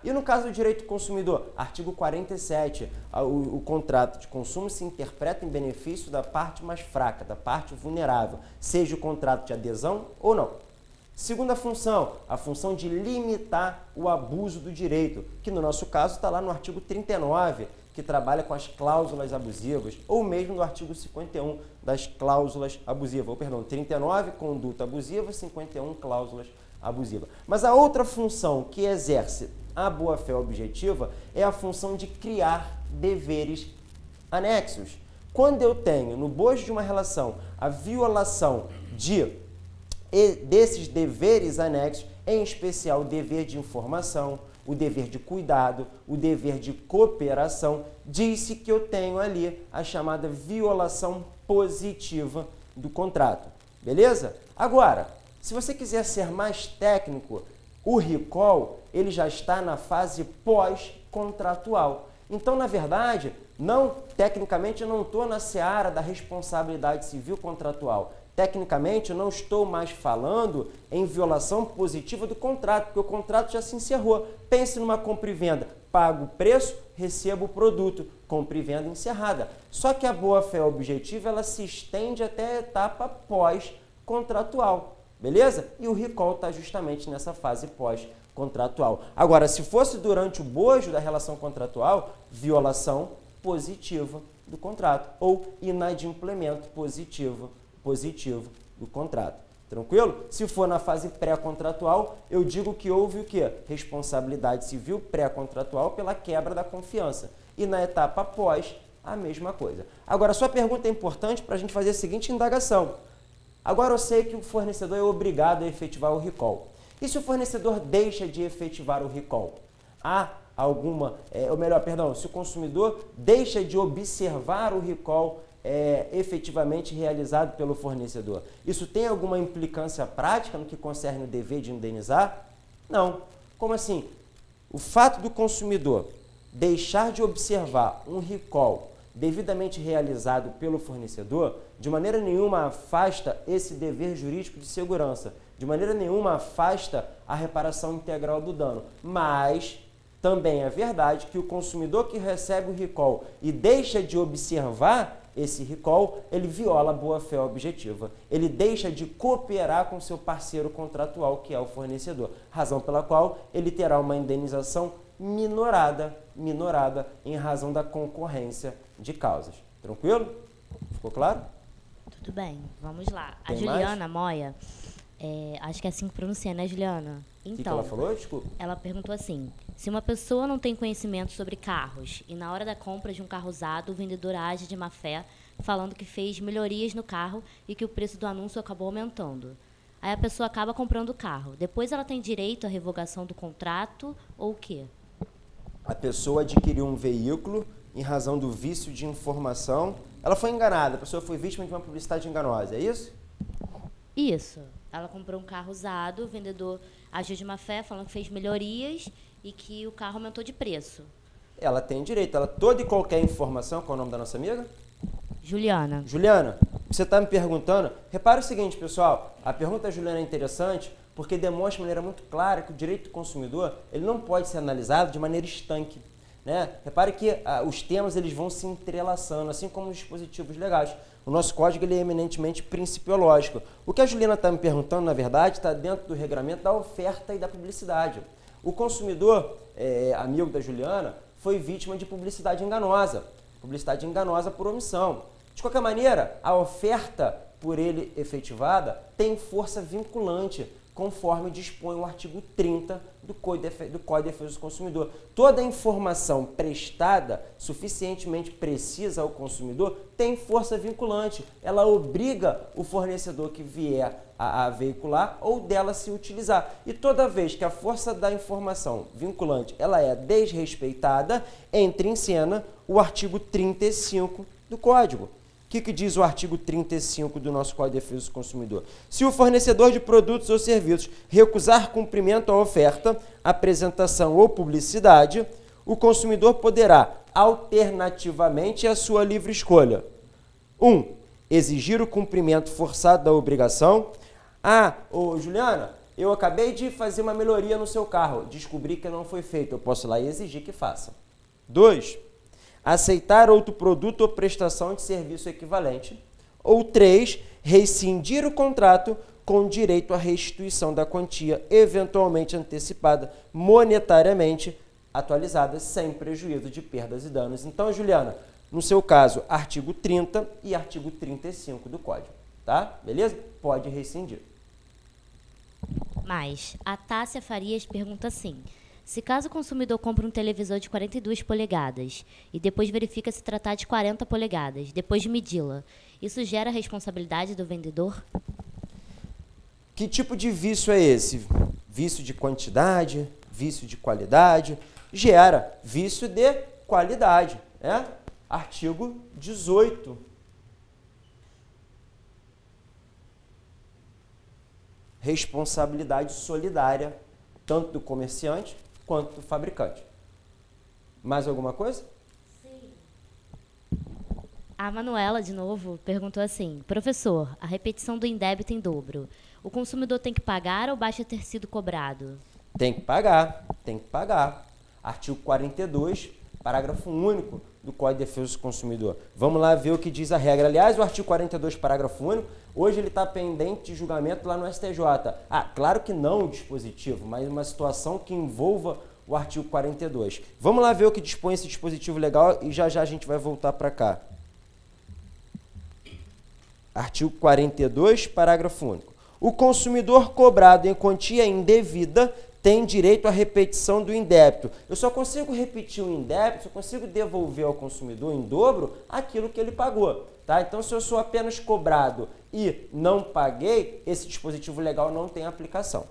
E no caso do direito do consumidor, artigo 47, o contrato de consumo se interpreta em benefício da parte mais fraca, da parte vulnerável, seja o contrato de adesão ou não. Segunda função, a função de limitar o abuso do direito, que no nosso caso está lá no artigo 39, que trabalha com as cláusulas abusivas, ou mesmo no artigo 51 das cláusulas abusivas, ou perdão, 39, conduta abusiva, 51, cláusulas abusivas. Mas a outra função que exerce a boa-fé objetiva é a função de criar deveres anexos. Quando eu tenho no bojo de uma relação a violação desses deveres anexos, em especial o dever de informação, o dever de cuidado, o dever de cooperação, diz-se que eu tenho ali a chamada violação positiva do contrato. Beleza? Agora, se você quiser ser mais técnico, o recall ele já está na fase pós-contratual. Então, na verdade, tecnicamente eu não estou na seara da responsabilidade civil contratual. Tecnicamente, eu não estou mais falando em violação positiva do contrato, porque o contrato já se encerrou. Pense numa compra e venda. Pago o preço, recebo o produto. Compra e venda encerrada. Só que a boa-fé objetiva, ela se estende até a etapa pós-contratual. Beleza? E o recall está justamente nessa fase pós-contratual. Agora, se fosse durante o bojo da relação contratual, violação positiva do contrato ou inadimplemento positivo do contrato. Tranquilo? Se for na fase pré-contratual, eu digo que houve o quê? Responsabilidade civil pré-contratual pela quebra da confiança. E na etapa pós, a mesma coisa. Agora, a sua pergunta é importante para a gente fazer a seguinte indagação. Agora eu sei que o fornecedor é obrigado a efetivar o recall. E se o fornecedor deixa de efetivar o recall? Se o consumidor deixa de observar o recall efetivamente realizado pelo fornecedor, isso tem alguma implicância prática no que concerne o dever de indenizar? Não. Como assim? O fato do consumidor deixar de observar um recall devidamente realizado pelo fornecedor, de maneira nenhuma afasta esse dever jurídico de segurança, de maneira nenhuma afasta a reparação integral do dano, mas também é verdade que o consumidor que recebe o recall e deixa de observar esse recall, ele viola a boa-fé objetiva. Ele deixa de cooperar com seu parceiro contratual, que é o fornecedor, razão pela qual ele terá uma indenização minorada em razão da concorrência de causas. Tranquilo? Ficou claro? Tudo bem, vamos lá. Tem a Juliana Moia, acho que é assim que pronuncia, né, Juliana? O que ela falou? Desculpa. Ela perguntou assim, se uma pessoa não tem conhecimento sobre carros e na hora da compra de um carro usado, o vendedor age de má fé, falando que fez melhorias no carro e que o preço do anúncio acabou aumentando. Aí a pessoa acaba comprando o carro. Depois ela tem direito à revogação do contrato ou o quê? A pessoa adquiriu um veículo em razão do vício de informação. Ela foi enganada, a pessoa foi vítima de uma publicidade enganosa, é isso? Isso. Ela comprou um carro usado, o vendedor agiu de má fé, falando que fez melhorias e que o carro aumentou de preço. Ela tem direito, toda e qualquer informação, qual é o nome da nossa amiga? Juliana. Juliana, você está me perguntando, repara o seguinte, pessoal, a pergunta da Juliana é interessante porque demonstra de maneira muito clara que o direito do consumidor ele não pode ser analisado de maneira estanque. Né? Repare que os temas eles vão se entrelaçando, assim como os dispositivos legais. O nosso código ele é eminentemente principiológico. O que a Juliana está me perguntando, na verdade, está dentro do regramento da oferta e da publicidade. O consumidor, amigo da Juliana, foi vítima de publicidade enganosa por omissão. De qualquer maneira, a oferta por ele efetivada tem força vinculante, conforme dispõe o artigo 30 do Código de Defesa do Consumidor. Toda informação prestada, suficientemente precisa ao consumidor, tem força vinculante. Ela obriga o fornecedor que vier a veicular ou dela se utilizar. E toda vez que a força da informação vinculante ela é desrespeitada, entra em cena o artigo 35 do Código. O que diz o artigo 35 do nosso Código de Defesa do Consumidor? Se o fornecedor de produtos ou serviços recusar cumprimento à oferta, apresentação ou publicidade, o consumidor poderá, alternativamente à sua livre escolha, 1. Exigir o cumprimento forçado da obrigação. Juliana, eu acabei de fazer uma melhoria no seu carro, descobri que não foi feito, eu posso ir lá e exigir que faça. 2. Aceitar outro produto ou prestação de serviço equivalente. Ou 3, rescindir o contrato com direito à restituição da quantia eventualmente antecipada monetariamente atualizada sem prejuízo de perdas e danos. Então, Juliana, no seu caso, artigo 30 e artigo 35 do Código, tá? Beleza? Pode rescindir. Mas a Tássia Farias pergunta assim: se caso o consumidor compra um televisor de 42 polegadas e depois verifica se tratar de 40 polegadas, depois de medi-la, isso gera responsabilidade do vendedor? Que tipo de vício é esse? Vício de quantidade? Vício de qualidade? Gera vício de qualidade, né? Artigo 18. Responsabilidade solidária, tanto do comerciante quanto do fabricante. Mais alguma coisa? Sim. A Manuela, de novo, perguntou assim: professor, a repetição do indébito em dobro, o consumidor tem que pagar ou basta ter sido cobrado? Tem que pagar, tem que pagar. Artigo 42, parágrafo único do Código de Defesa do Consumidor. Vamos lá ver o que diz a regra. Aliás, o artigo 42, parágrafo único, hoje ele está pendente de julgamento lá no STJ. Ah, claro que não o dispositivo, mas uma situação que envolva o artigo 42. Vamos lá ver o que dispõe esse dispositivo legal e já já a gente vai voltar para cá. Artigo 42, parágrafo único. O consumidor cobrado em quantia indevida tem direito à repetição do indébito. Eu só consigo repetir o indébito, só consigo devolver ao consumidor em dobro aquilo que ele pagou. Tá? Então, se eu sou apenas cobrado e não paguei, esse dispositivo legal não tem aplicação.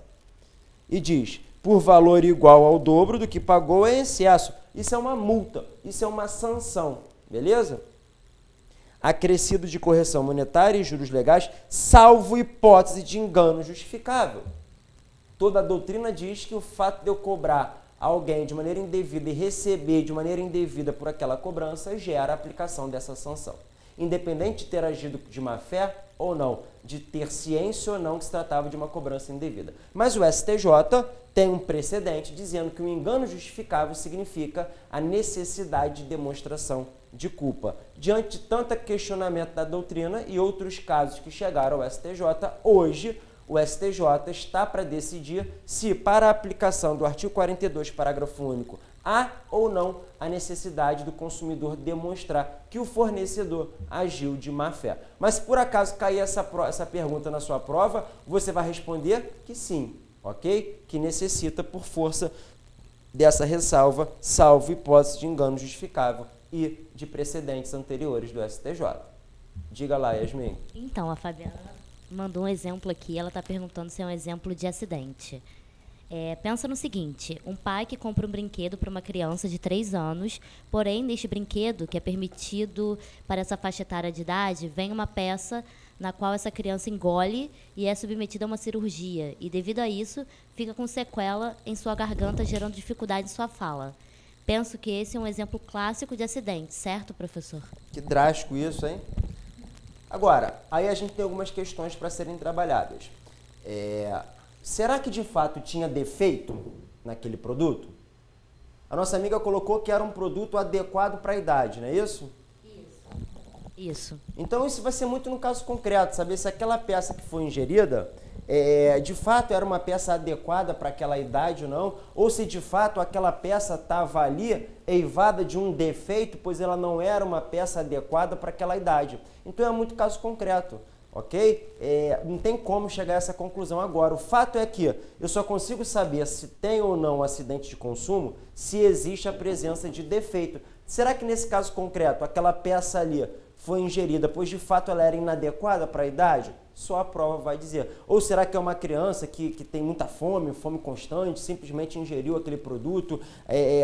E diz, por valor igual ao dobro do que pagou é excesso. Isso é uma multa, isso é uma sanção, beleza? Acrescido de correção monetária e juros legais, salvo hipótese de engano justificável. Toda a doutrina diz que o fato de eu cobrar alguém de maneira indevida e receber de maneira indevida por aquela cobrança gera a aplicação dessa sanção. Independente de ter agido de má fé ou não, de ter ciência ou não que se tratava de uma cobrança indevida. Mas o STJ tem um precedente dizendo que o engano justificável significa a necessidade de demonstração de culpa. Diante de tanto questionamento da doutrina e outros casos que chegaram ao STJ, hoje o STJ está para decidir se, para a aplicação do artigo 42, parágrafo único, há ou não a necessidade do consumidor demonstrar que o fornecedor agiu de má fé. Mas se por acaso cair essa pergunta na sua prova, você vai responder que sim, ok? Que necessita, por força dessa ressalva, salvo hipótese de engano justificável e de precedentes anteriores do STJ. Diga lá, Yasmin. Então, a Fabiana mandou um exemplo aqui, ela está perguntando se é um exemplo de acidente. Pensa no seguinte, um pai que compra um brinquedo para uma criança de 3 anos, porém, neste brinquedo, que é permitido para essa faixa etária de idade, vem uma peça na qual essa criança engole e é submetida a uma cirurgia, e devido a isso, fica com sequela em sua garganta, gerando dificuldade em sua fala. Penso que esse é um exemplo clássico de acidente, certo, professor? Que drástico isso, hein? Agora, aí a gente tem algumas questões para serem trabalhadas. Será que de fato tinha defeito naquele produto? A nossa amiga colocou que era um produto adequado para a idade, não é isso? Isso. Então isso vai ser muito no caso concreto, saber se aquela peça que foi ingerida, de fato era uma peça adequada para aquela idade ou não, ou se de fato aquela peça estava ali eivada de um defeito, pois ela não era uma peça adequada para aquela idade. Então é muito caso concreto, ok? Não tem como chegar a essa conclusão agora. O fato é que eu só consigo saber se tem ou não acidente de consumo se existe a presença de defeito. Será que nesse caso concreto aquela peça ali foi ingerida, pois de fato ela era inadequada para a idade? Só a prova vai dizer. Ou será que é uma criança que tem muita fome constante, simplesmente ingeriu aquele produto,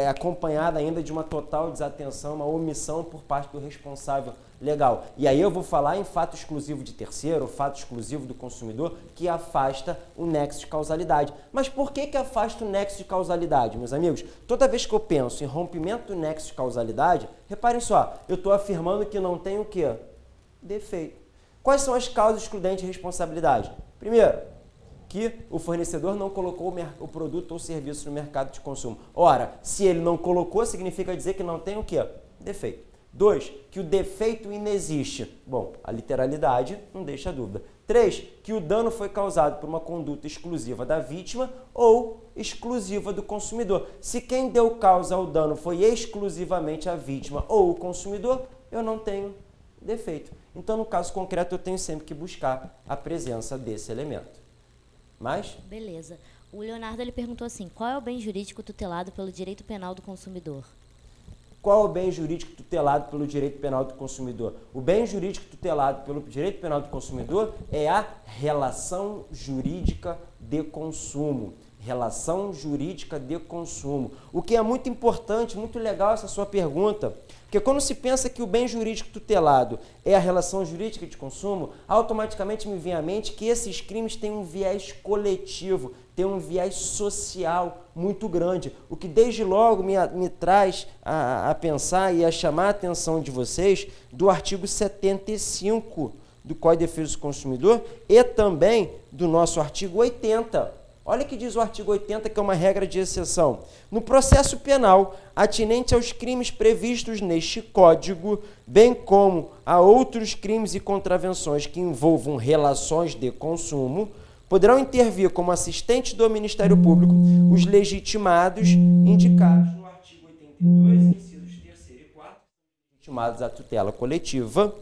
acompanhada ainda de uma total desatenção, uma omissão por parte do responsável legal. E aí eu vou falar em fato exclusivo de terceiro, fato exclusivo do consumidor, que afasta o nexo de causalidade. Mas por que afasta o nexo de causalidade, meus amigos? Toda vez que eu penso em rompimento do nexo de causalidade, reparem só, eu estou afirmando que não tem o quê? Defeito. Quais são as causas excludentes de responsabilidade? Primeiro, que o fornecedor não colocou o produto ou serviço no mercado de consumo. Ora, se ele não colocou, significa dizer que não tem o quê? Defeito. 2, que o defeito inexiste. Bom, a literalidade não deixa dúvida. 3, que o dano foi causado por uma conduta exclusiva da vítima ou exclusiva do consumidor. Se quem deu causa ao dano foi exclusivamente a vítima ou o consumidor, eu não tenho defeito. Então, no caso concreto, eu tenho sempre que buscar a presença desse elemento. Mas? Beleza. O Leonardo ele perguntou assim, qual é o bem jurídico tutelado pelo direito penal do consumidor? Qual é o bem jurídico tutelado pelo direito penal do consumidor? O bem jurídico tutelado pelo direito penal do consumidor é a relação jurídica de consumo. Relação jurídica de consumo. O que é muito importante, muito legal essa sua pergunta, porque quando se pensa que o bem jurídico tutelado é a relação jurídica de consumo, automaticamente me vem à mente que esses crimes têm um viés coletivo, têm um viés social muito grande, o que desde logo me traz a pensar e a chamar a atenção de vocês do artigo 75 do Código de Defesa do Consumidor e também do nosso artigo 80. Olha o que diz o artigo 80, que é uma regra de exceção. No processo penal, atinente aos crimes previstos neste Código, bem como a outros crimes e contravenções que envolvam relações de consumo, poderão intervir como assistentes do Ministério Público os legitimados indicados no artigo 82, incisos 3º e 4º, legitimados à tutela coletiva,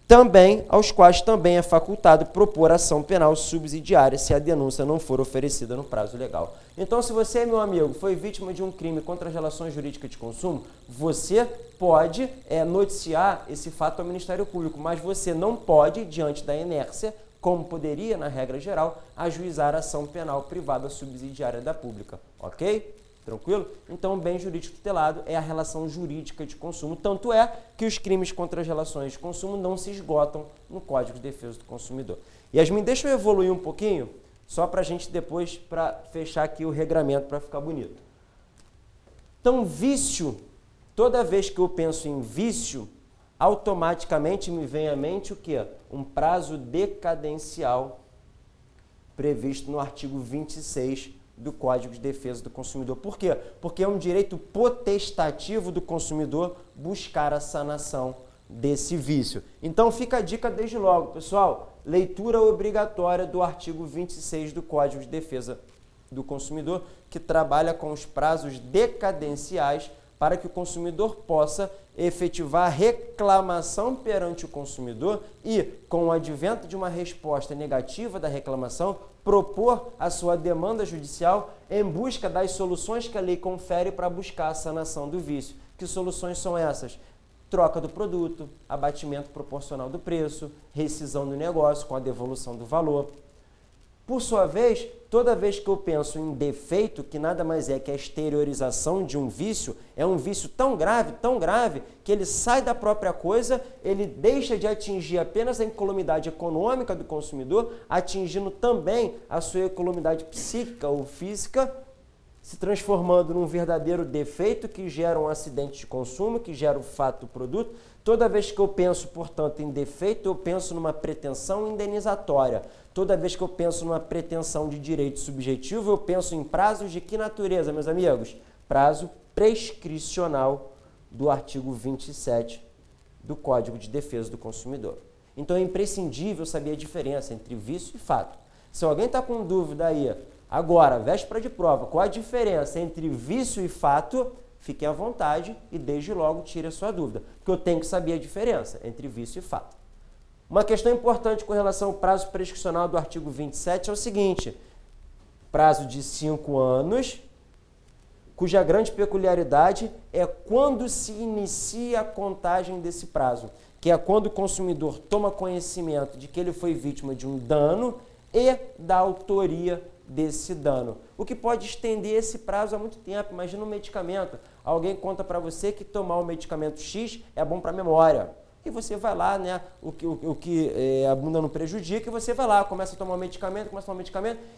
também aos quais também é facultado propor ação penal subsidiária se a denúncia não for oferecida no prazo legal. Então, se você, meu amigo, foi vítima de um crime contra as relações jurídicas de consumo, você pode noticiar esse fato ao Ministério Público, mas você não pode, diante da inércia, como poderia, na regra geral, ajuizar a ação penal privada subsidiária da pública. Ok? Tranquilo? Então, o bem jurídico tutelado é a relação jurídica de consumo. Tanto é que os crimes contra as relações de consumo não se esgotam no Código de Defesa do Consumidor. Yasmin, deixa eu evoluir um pouquinho, só para a gente depois, para fechar aqui o regramento, para ficar bonito. Então, vício, toda vez que eu penso em vício, automaticamente me vem à mente o quê? Um prazo decadencial previsto no artigo 26 do Código de Defesa do Consumidor. Por quê? Porque é um direito potestativo do consumidor buscar a sanação desse vício. Então fica a dica desde logo, pessoal, leitura obrigatória do artigo 26 do Código de Defesa do Consumidor, que trabalha com os prazos decadenciais para que o consumidor possa efetivar a reclamação perante o consumidor e, com o advento de uma resposta negativa da reclamação, propor a sua demanda judicial em busca das soluções que a lei confere para buscar a sanação do vício. Que soluções são essas? Troca do produto, abatimento proporcional do preço, rescisão do negócio com a devolução do valor. Por sua vez, toda vez que eu penso em defeito, que nada mais é que a exteriorização de um vício, é um vício tão grave, que ele sai da própria coisa, ele deixa de atingir apenas a incolumidade econômica do consumidor, atingindo também a sua incolumidade psíquica ou física, se transformando num verdadeiro defeito que gera um acidente de consumo, que gera o fato do produto. Toda vez que eu penso, portanto, em defeito, eu penso numa pretensão indenizatória. Toda vez que eu penso numa pretensão de direito subjetivo, eu penso em prazos de que natureza, meus amigos? Prazo prescricional do artigo 27 do Código de Defesa do Consumidor. Então é imprescindível saber a diferença entre vício e fato. Se alguém está com dúvida aí, agora, véspera de prova, qual a diferença entre vício e fato? Fique à vontade e desde logo tire a sua dúvida, porque eu tenho que saber a diferença entre vício e fato. Uma questão importante com relação ao prazo prescricional do artigo 27 é o seguinte: prazo de 5 anos, cuja grande peculiaridade é quando se inicia a contagem desse prazo, que é quando o consumidor toma conhecimento de que ele foi vítima de um dano e da autoria desse dano. O que pode estender esse prazo há muito tempo. Imagina um medicamento. Alguém conta para você que tomar o medicamento X é bom para a memória. E você vai lá, né? O que a bunda não prejudica, e você vai lá, começa a tomar um medicamento,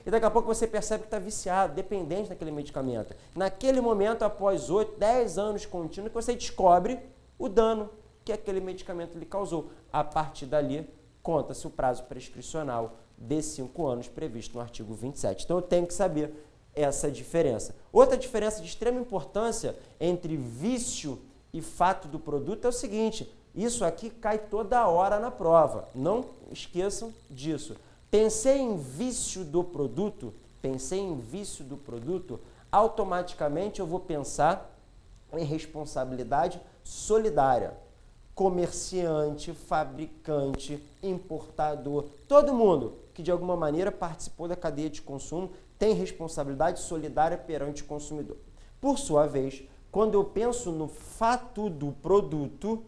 e daqui a pouco você percebe que está viciado, dependente daquele medicamento. Naquele momento, após 8, 10 anos contínuos, que você descobre o dano que aquele medicamento lhe causou. A partir dali, conta-se o prazo prescricional de 5 anos previsto no artigo 27. Então, eu tenho que saber essa diferença. Outra diferença de extrema importância entre vício e fato do produto é o seguinte: isso aqui cai toda hora na prova. Não esqueçam disso. Pensei em vício do produto, pensei em vício do produto, automaticamente eu vou pensar em responsabilidade solidária. Comerciante, fabricante, importador, todo mundo que de alguma maneira participou da cadeia de consumo tem responsabilidade solidária perante o consumidor. Por sua vez, quando eu penso no fato do produto,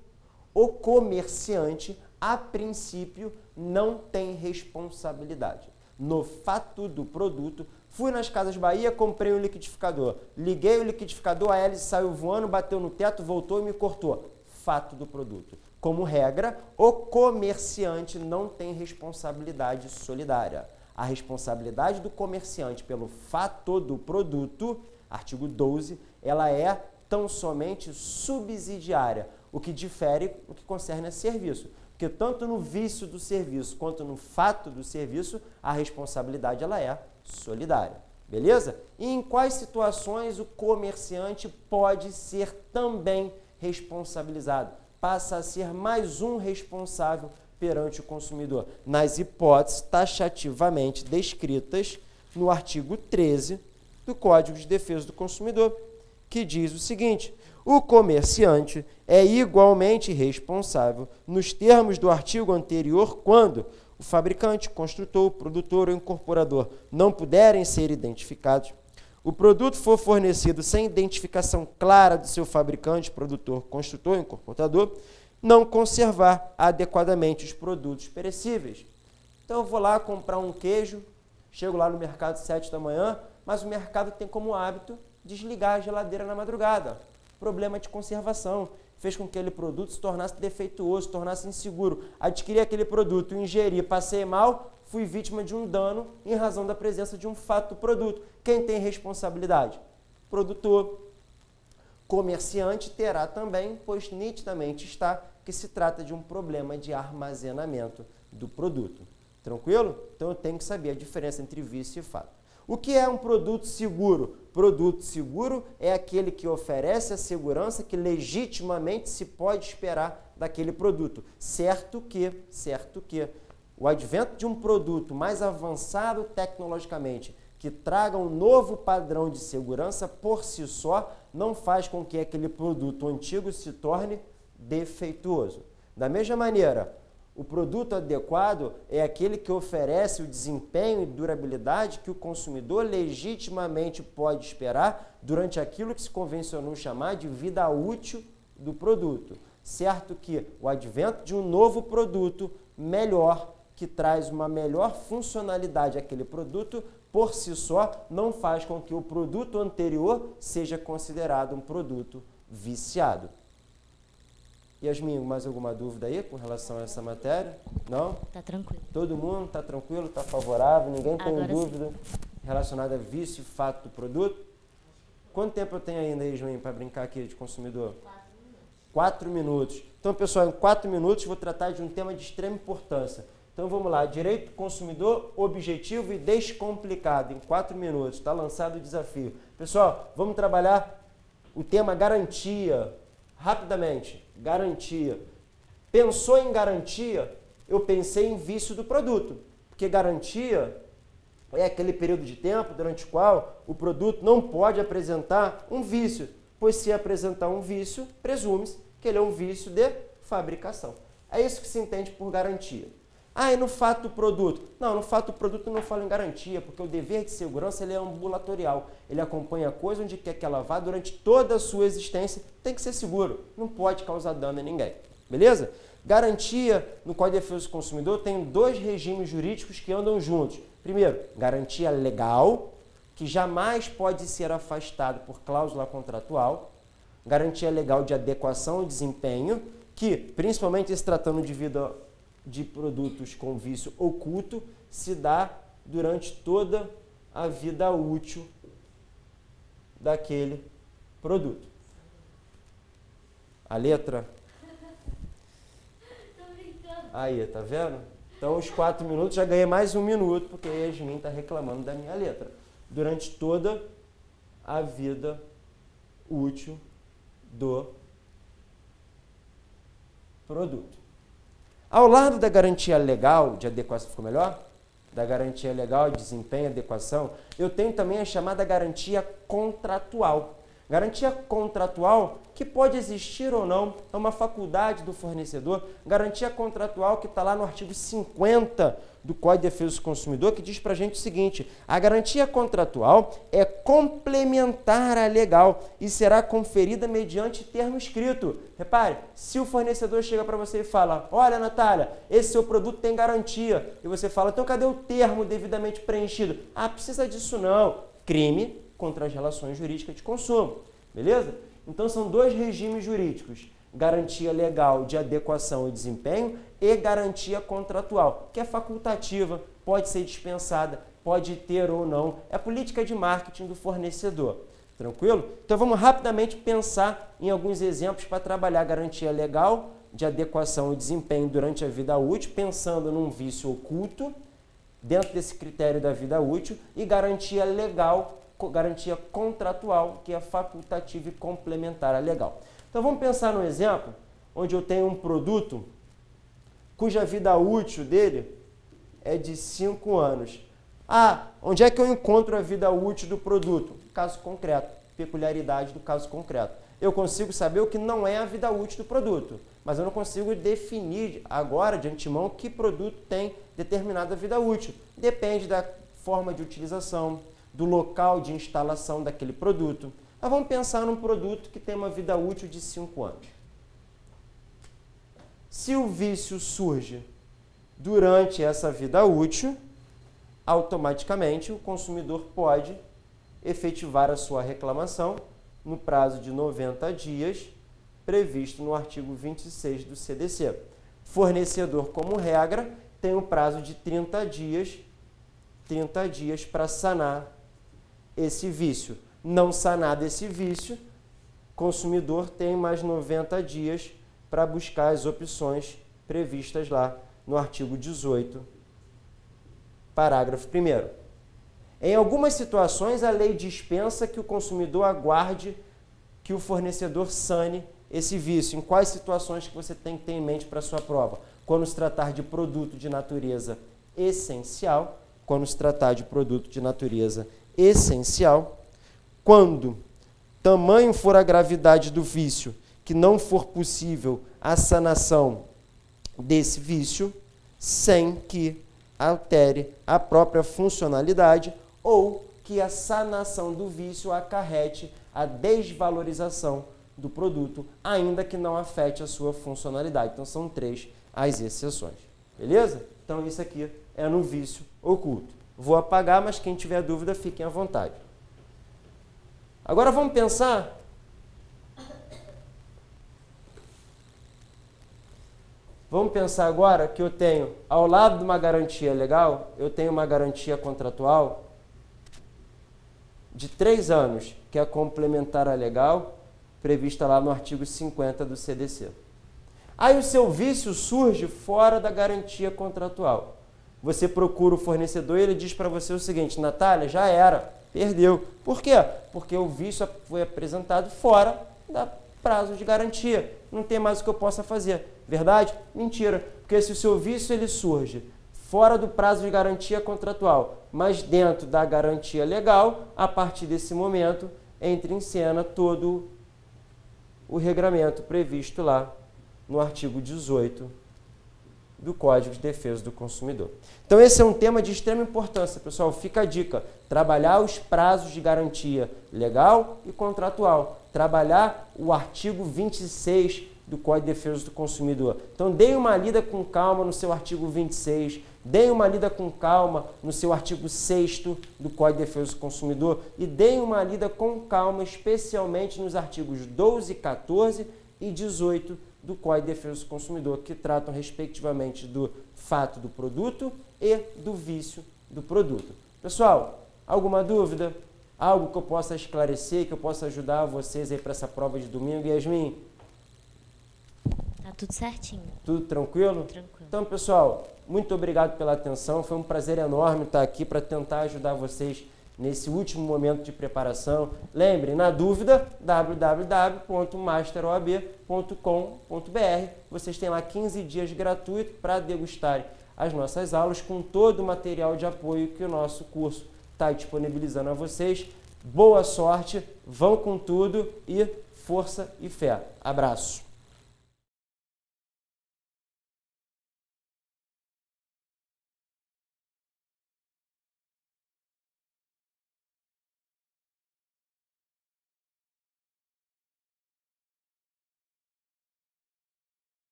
o comerciante, a princípio, não tem responsabilidade. No fato do produto, fui nas Casas Bahia, comprei um liquidificador, liguei o liquidificador, a hélice saiu voando, bateu no teto, voltou e me cortou. Fato do produto. Como regra, o comerciante não tem responsabilidade solidária. A responsabilidade do comerciante pelo fato do produto, artigo 12, ela é tão somente subsidiária, o que difere o que concerne a serviço. Porque tanto no vício do serviço quanto no fato do serviço, a responsabilidade ela é solidária. Beleza? E em quais situações o comerciante pode ser também responsabilizado? Passa a ser mais um responsável perante o consumidor, nas hipóteses taxativamente descritas no artigo 13 do Código de Defesa do Consumidor, que diz o seguinte: o comerciante é igualmente responsável, nos termos do artigo anterior, quando o fabricante, construtor, produtor ou incorporador não puderem ser identificados, o produto for fornecido sem identificação clara do seu fabricante, produtor, construtor ou incorporador, não conservar adequadamente os produtos perecíveis. Então eu vou lá comprar um queijo, chego lá no mercado às 7 da manhã, mas o mercado tem como hábito desligar a geladeira na madrugada. Problema de conservação. Fez com que aquele produto se tornasse defeituoso, se tornasse inseguro. Adquiri aquele produto, ingeri, passei mal, fui vítima de um dano em razão da presença de um fato do produto. Quem tem responsabilidade? Produtor. Comerciante terá também, pois nitidamente está que se trata de um problema de armazenamento do produto. Tranquilo? Então eu tenho que saber a diferença entre vício e fato. O que é um produto seguro? Produto seguro é aquele que oferece a segurança que legitimamente se pode esperar daquele produto. Certo que o advento de um produto mais avançado tecnologicamente, que traga um novo padrão de segurança, por si só, não faz com que aquele produto antigo se torne defeituoso. Da mesma maneira, o produto adequado é aquele que oferece o desempenho e durabilidade que o consumidor legitimamente pode esperar durante aquilo que se convencionou chamar de vida útil do produto. Certo que o advento de um novo produto melhor, que traz uma melhor funcionalidade àquele produto, por si só, não faz com que o produto anterior seja considerado um produto viciado. Yasmin, mais alguma dúvida aí com relação a essa matéria? Não? Tá tranquilo. Todo mundo está tranquilo, está favorável, ninguém tem Agora dúvida relacionada a vício e fato do produto? Quanto tempo eu tenho ainda, Yasmin, para brincar aqui de consumidor? 4 minutos. Então, pessoal, em 4 minutos vou tratar de um tema de extrema importância. Então, vamos lá. Direito do consumidor, objetivo e descomplicado. Em 4 minutos. Está lançado o desafio. Pessoal, vamos trabalhar o tema garantia. Rapidamente. Garantia. Pensou em garantia? Eu pensei em vício do produto. Porque garantia é aquele período de tempo durante o qual o produto não pode apresentar um vício. Pois se apresentar um vício, presume-se que ele é um vício de fabricação. É isso que se entende por garantia. Ah, e no fato do produto? Não, no fato do produto eu não falo em garantia, porque o dever de segurança ele é ambulatorial. Ele acompanha a coisa onde quer que ela vá durante toda a sua existência. Tem que ser seguro, não pode causar dano a ninguém. Beleza? Garantia no Código de Defesa do Consumidor tem 2 regimes jurídicos que andam juntos. Primeiro, garantia legal, que jamais pode ser afastado por cláusula contratual. Garantia legal de adequação e desempenho, que, principalmente se tratando de vida de produtos com vício oculto, se dá durante toda a vida útil daquele produto. A letra? Aí, tá vendo? Então, os 4 minutos, já ganhei mais 1 minuto, porque a Yasmin está reclamando da minha letra. Durante toda a vida útil do produto. Ao lado da garantia legal de adequação, ficou melhor? da garantia legal, desempenho, adequação, eu tenho também a chamada garantia contratual. Garantia contratual que pode existir ou não, é uma faculdade do fornecedor. Garantia contratual que está lá no artigo 50 do Código de Defesa do Consumidor, que diz para a gente o seguinte: a garantia contratual é complementar à legal e será conferida mediante termo escrito. Repare, se o fornecedor chega para você e fala: olha, Natália, esse seu produto tem garantia, e você fala: então cadê o termo devidamente preenchido? Ah, precisa disso não. Crime contra as relações jurídicas de consumo, beleza? Então são dois regimes jurídicos: garantia legal de adequação e desempenho e garantia contratual, que é facultativa, pode ser dispensada, pode ter ou não, é política de marketing do fornecedor, tranquilo? Então vamos rapidamente pensar em alguns exemplos para trabalhar garantia legal de adequação e desempenho durante a vida útil, pensando num vício oculto, dentro desse critério da vida útil, e garantia legal, garantia contratual, que é facultativa e complementar à legal. Então vamos pensar num exemplo onde eu tenho um produto cuja vida útil dele é de 5 anos. Ah, onde é que eu encontro a vida útil do produto? Caso concreto, peculiaridade do caso concreto. Eu consigo saber o que não é a vida útil do produto, mas eu não consigo definir agora, de antemão, que produto tem determinada vida útil. Depende da forma de utilização, do local de instalação daquele produto. Mas vamos pensar num produto que tem uma vida útil de 5 anos. Se o vício surge durante essa vida útil, automaticamente o consumidor pode efetivar a sua reclamação no prazo de 90 dias, previsto no artigo 26 do CDC. Fornecedor, como regra, tem um prazo de 30 dias para sanar esse vício. Não sanado esse vício, consumidor tem mais 90 dias para buscar as opções previstas lá no artigo 18, parágrafo 1º. Em algumas situações, a lei dispensa que o consumidor aguarde que o fornecedor sane esse vício. Em quais situações que você tem que ter em mente para a sua prova? Quando se tratar de produto de natureza essencial, quando tamanho for a gravidade do vício, que não for possível a sanação desse vício, sem que altere a própria funcionalidade ou que a sanação do vício acarrete a desvalorização do produto, ainda que não afete a sua funcionalidade. Então, são 3 as exceções. Beleza? Então, isso aqui é no vício oculto. Vou apagar, mas quem tiver dúvida, fiquem à vontade. Agora, vamos pensar agora que eu tenho, ao lado de uma garantia legal, eu tenho uma garantia contratual de 3 anos, que é complementar à legal, prevista lá no artigo 50 do CDC. Aí o seu vício surge fora da garantia contratual. Você procura o fornecedor e ele diz para você o seguinte: Natália, já era, perdeu. Por quê? Porque o vício foi apresentado fora da prazo de garantia. Não tem mais o que eu possa fazer. Verdade? Mentira. Porque se o seu vício ele surge fora do prazo de garantia contratual, mas dentro da garantia legal, a partir desse momento entra em cena todo o regramento previsto lá no artigo 18 do Código de Defesa do Consumidor. Então esse é um tema de extrema importância, pessoal. Fica a dica: trabalhar os prazos de garantia legal e contratual. Trabalhar o artigo 26 do Código de Defesa do Consumidor. Então deem uma lida com calma no seu artigo 26, deem uma lida com calma no seu artigo 6º do Código de Defesa do Consumidor e deem uma lida com calma especialmente nos artigos 12, 14 e 18 do Código de Defesa do Consumidor, que tratam respectivamente do fato do produto e do vício do produto. Pessoal, alguma dúvida? Algo que eu possa esclarecer, que eu possa ajudar vocês aí para essa prova de domingo? Yasmin? Tá tudo certinho. Tudo tranquilo? Tranquilo. Então, pessoal, muito obrigado pela atenção. Foi um prazer enorme estar aqui para tentar ajudar vocês nesse último momento de preparação. Lembrem, na dúvida, www.masteroab.com.br. Vocês têm lá 15 dias gratuitos para degustarem as nossas aulas com todo o material de apoio que o nosso curso está disponibilizando a vocês. Boa sorte, vão com tudo e força e fé. Abraço!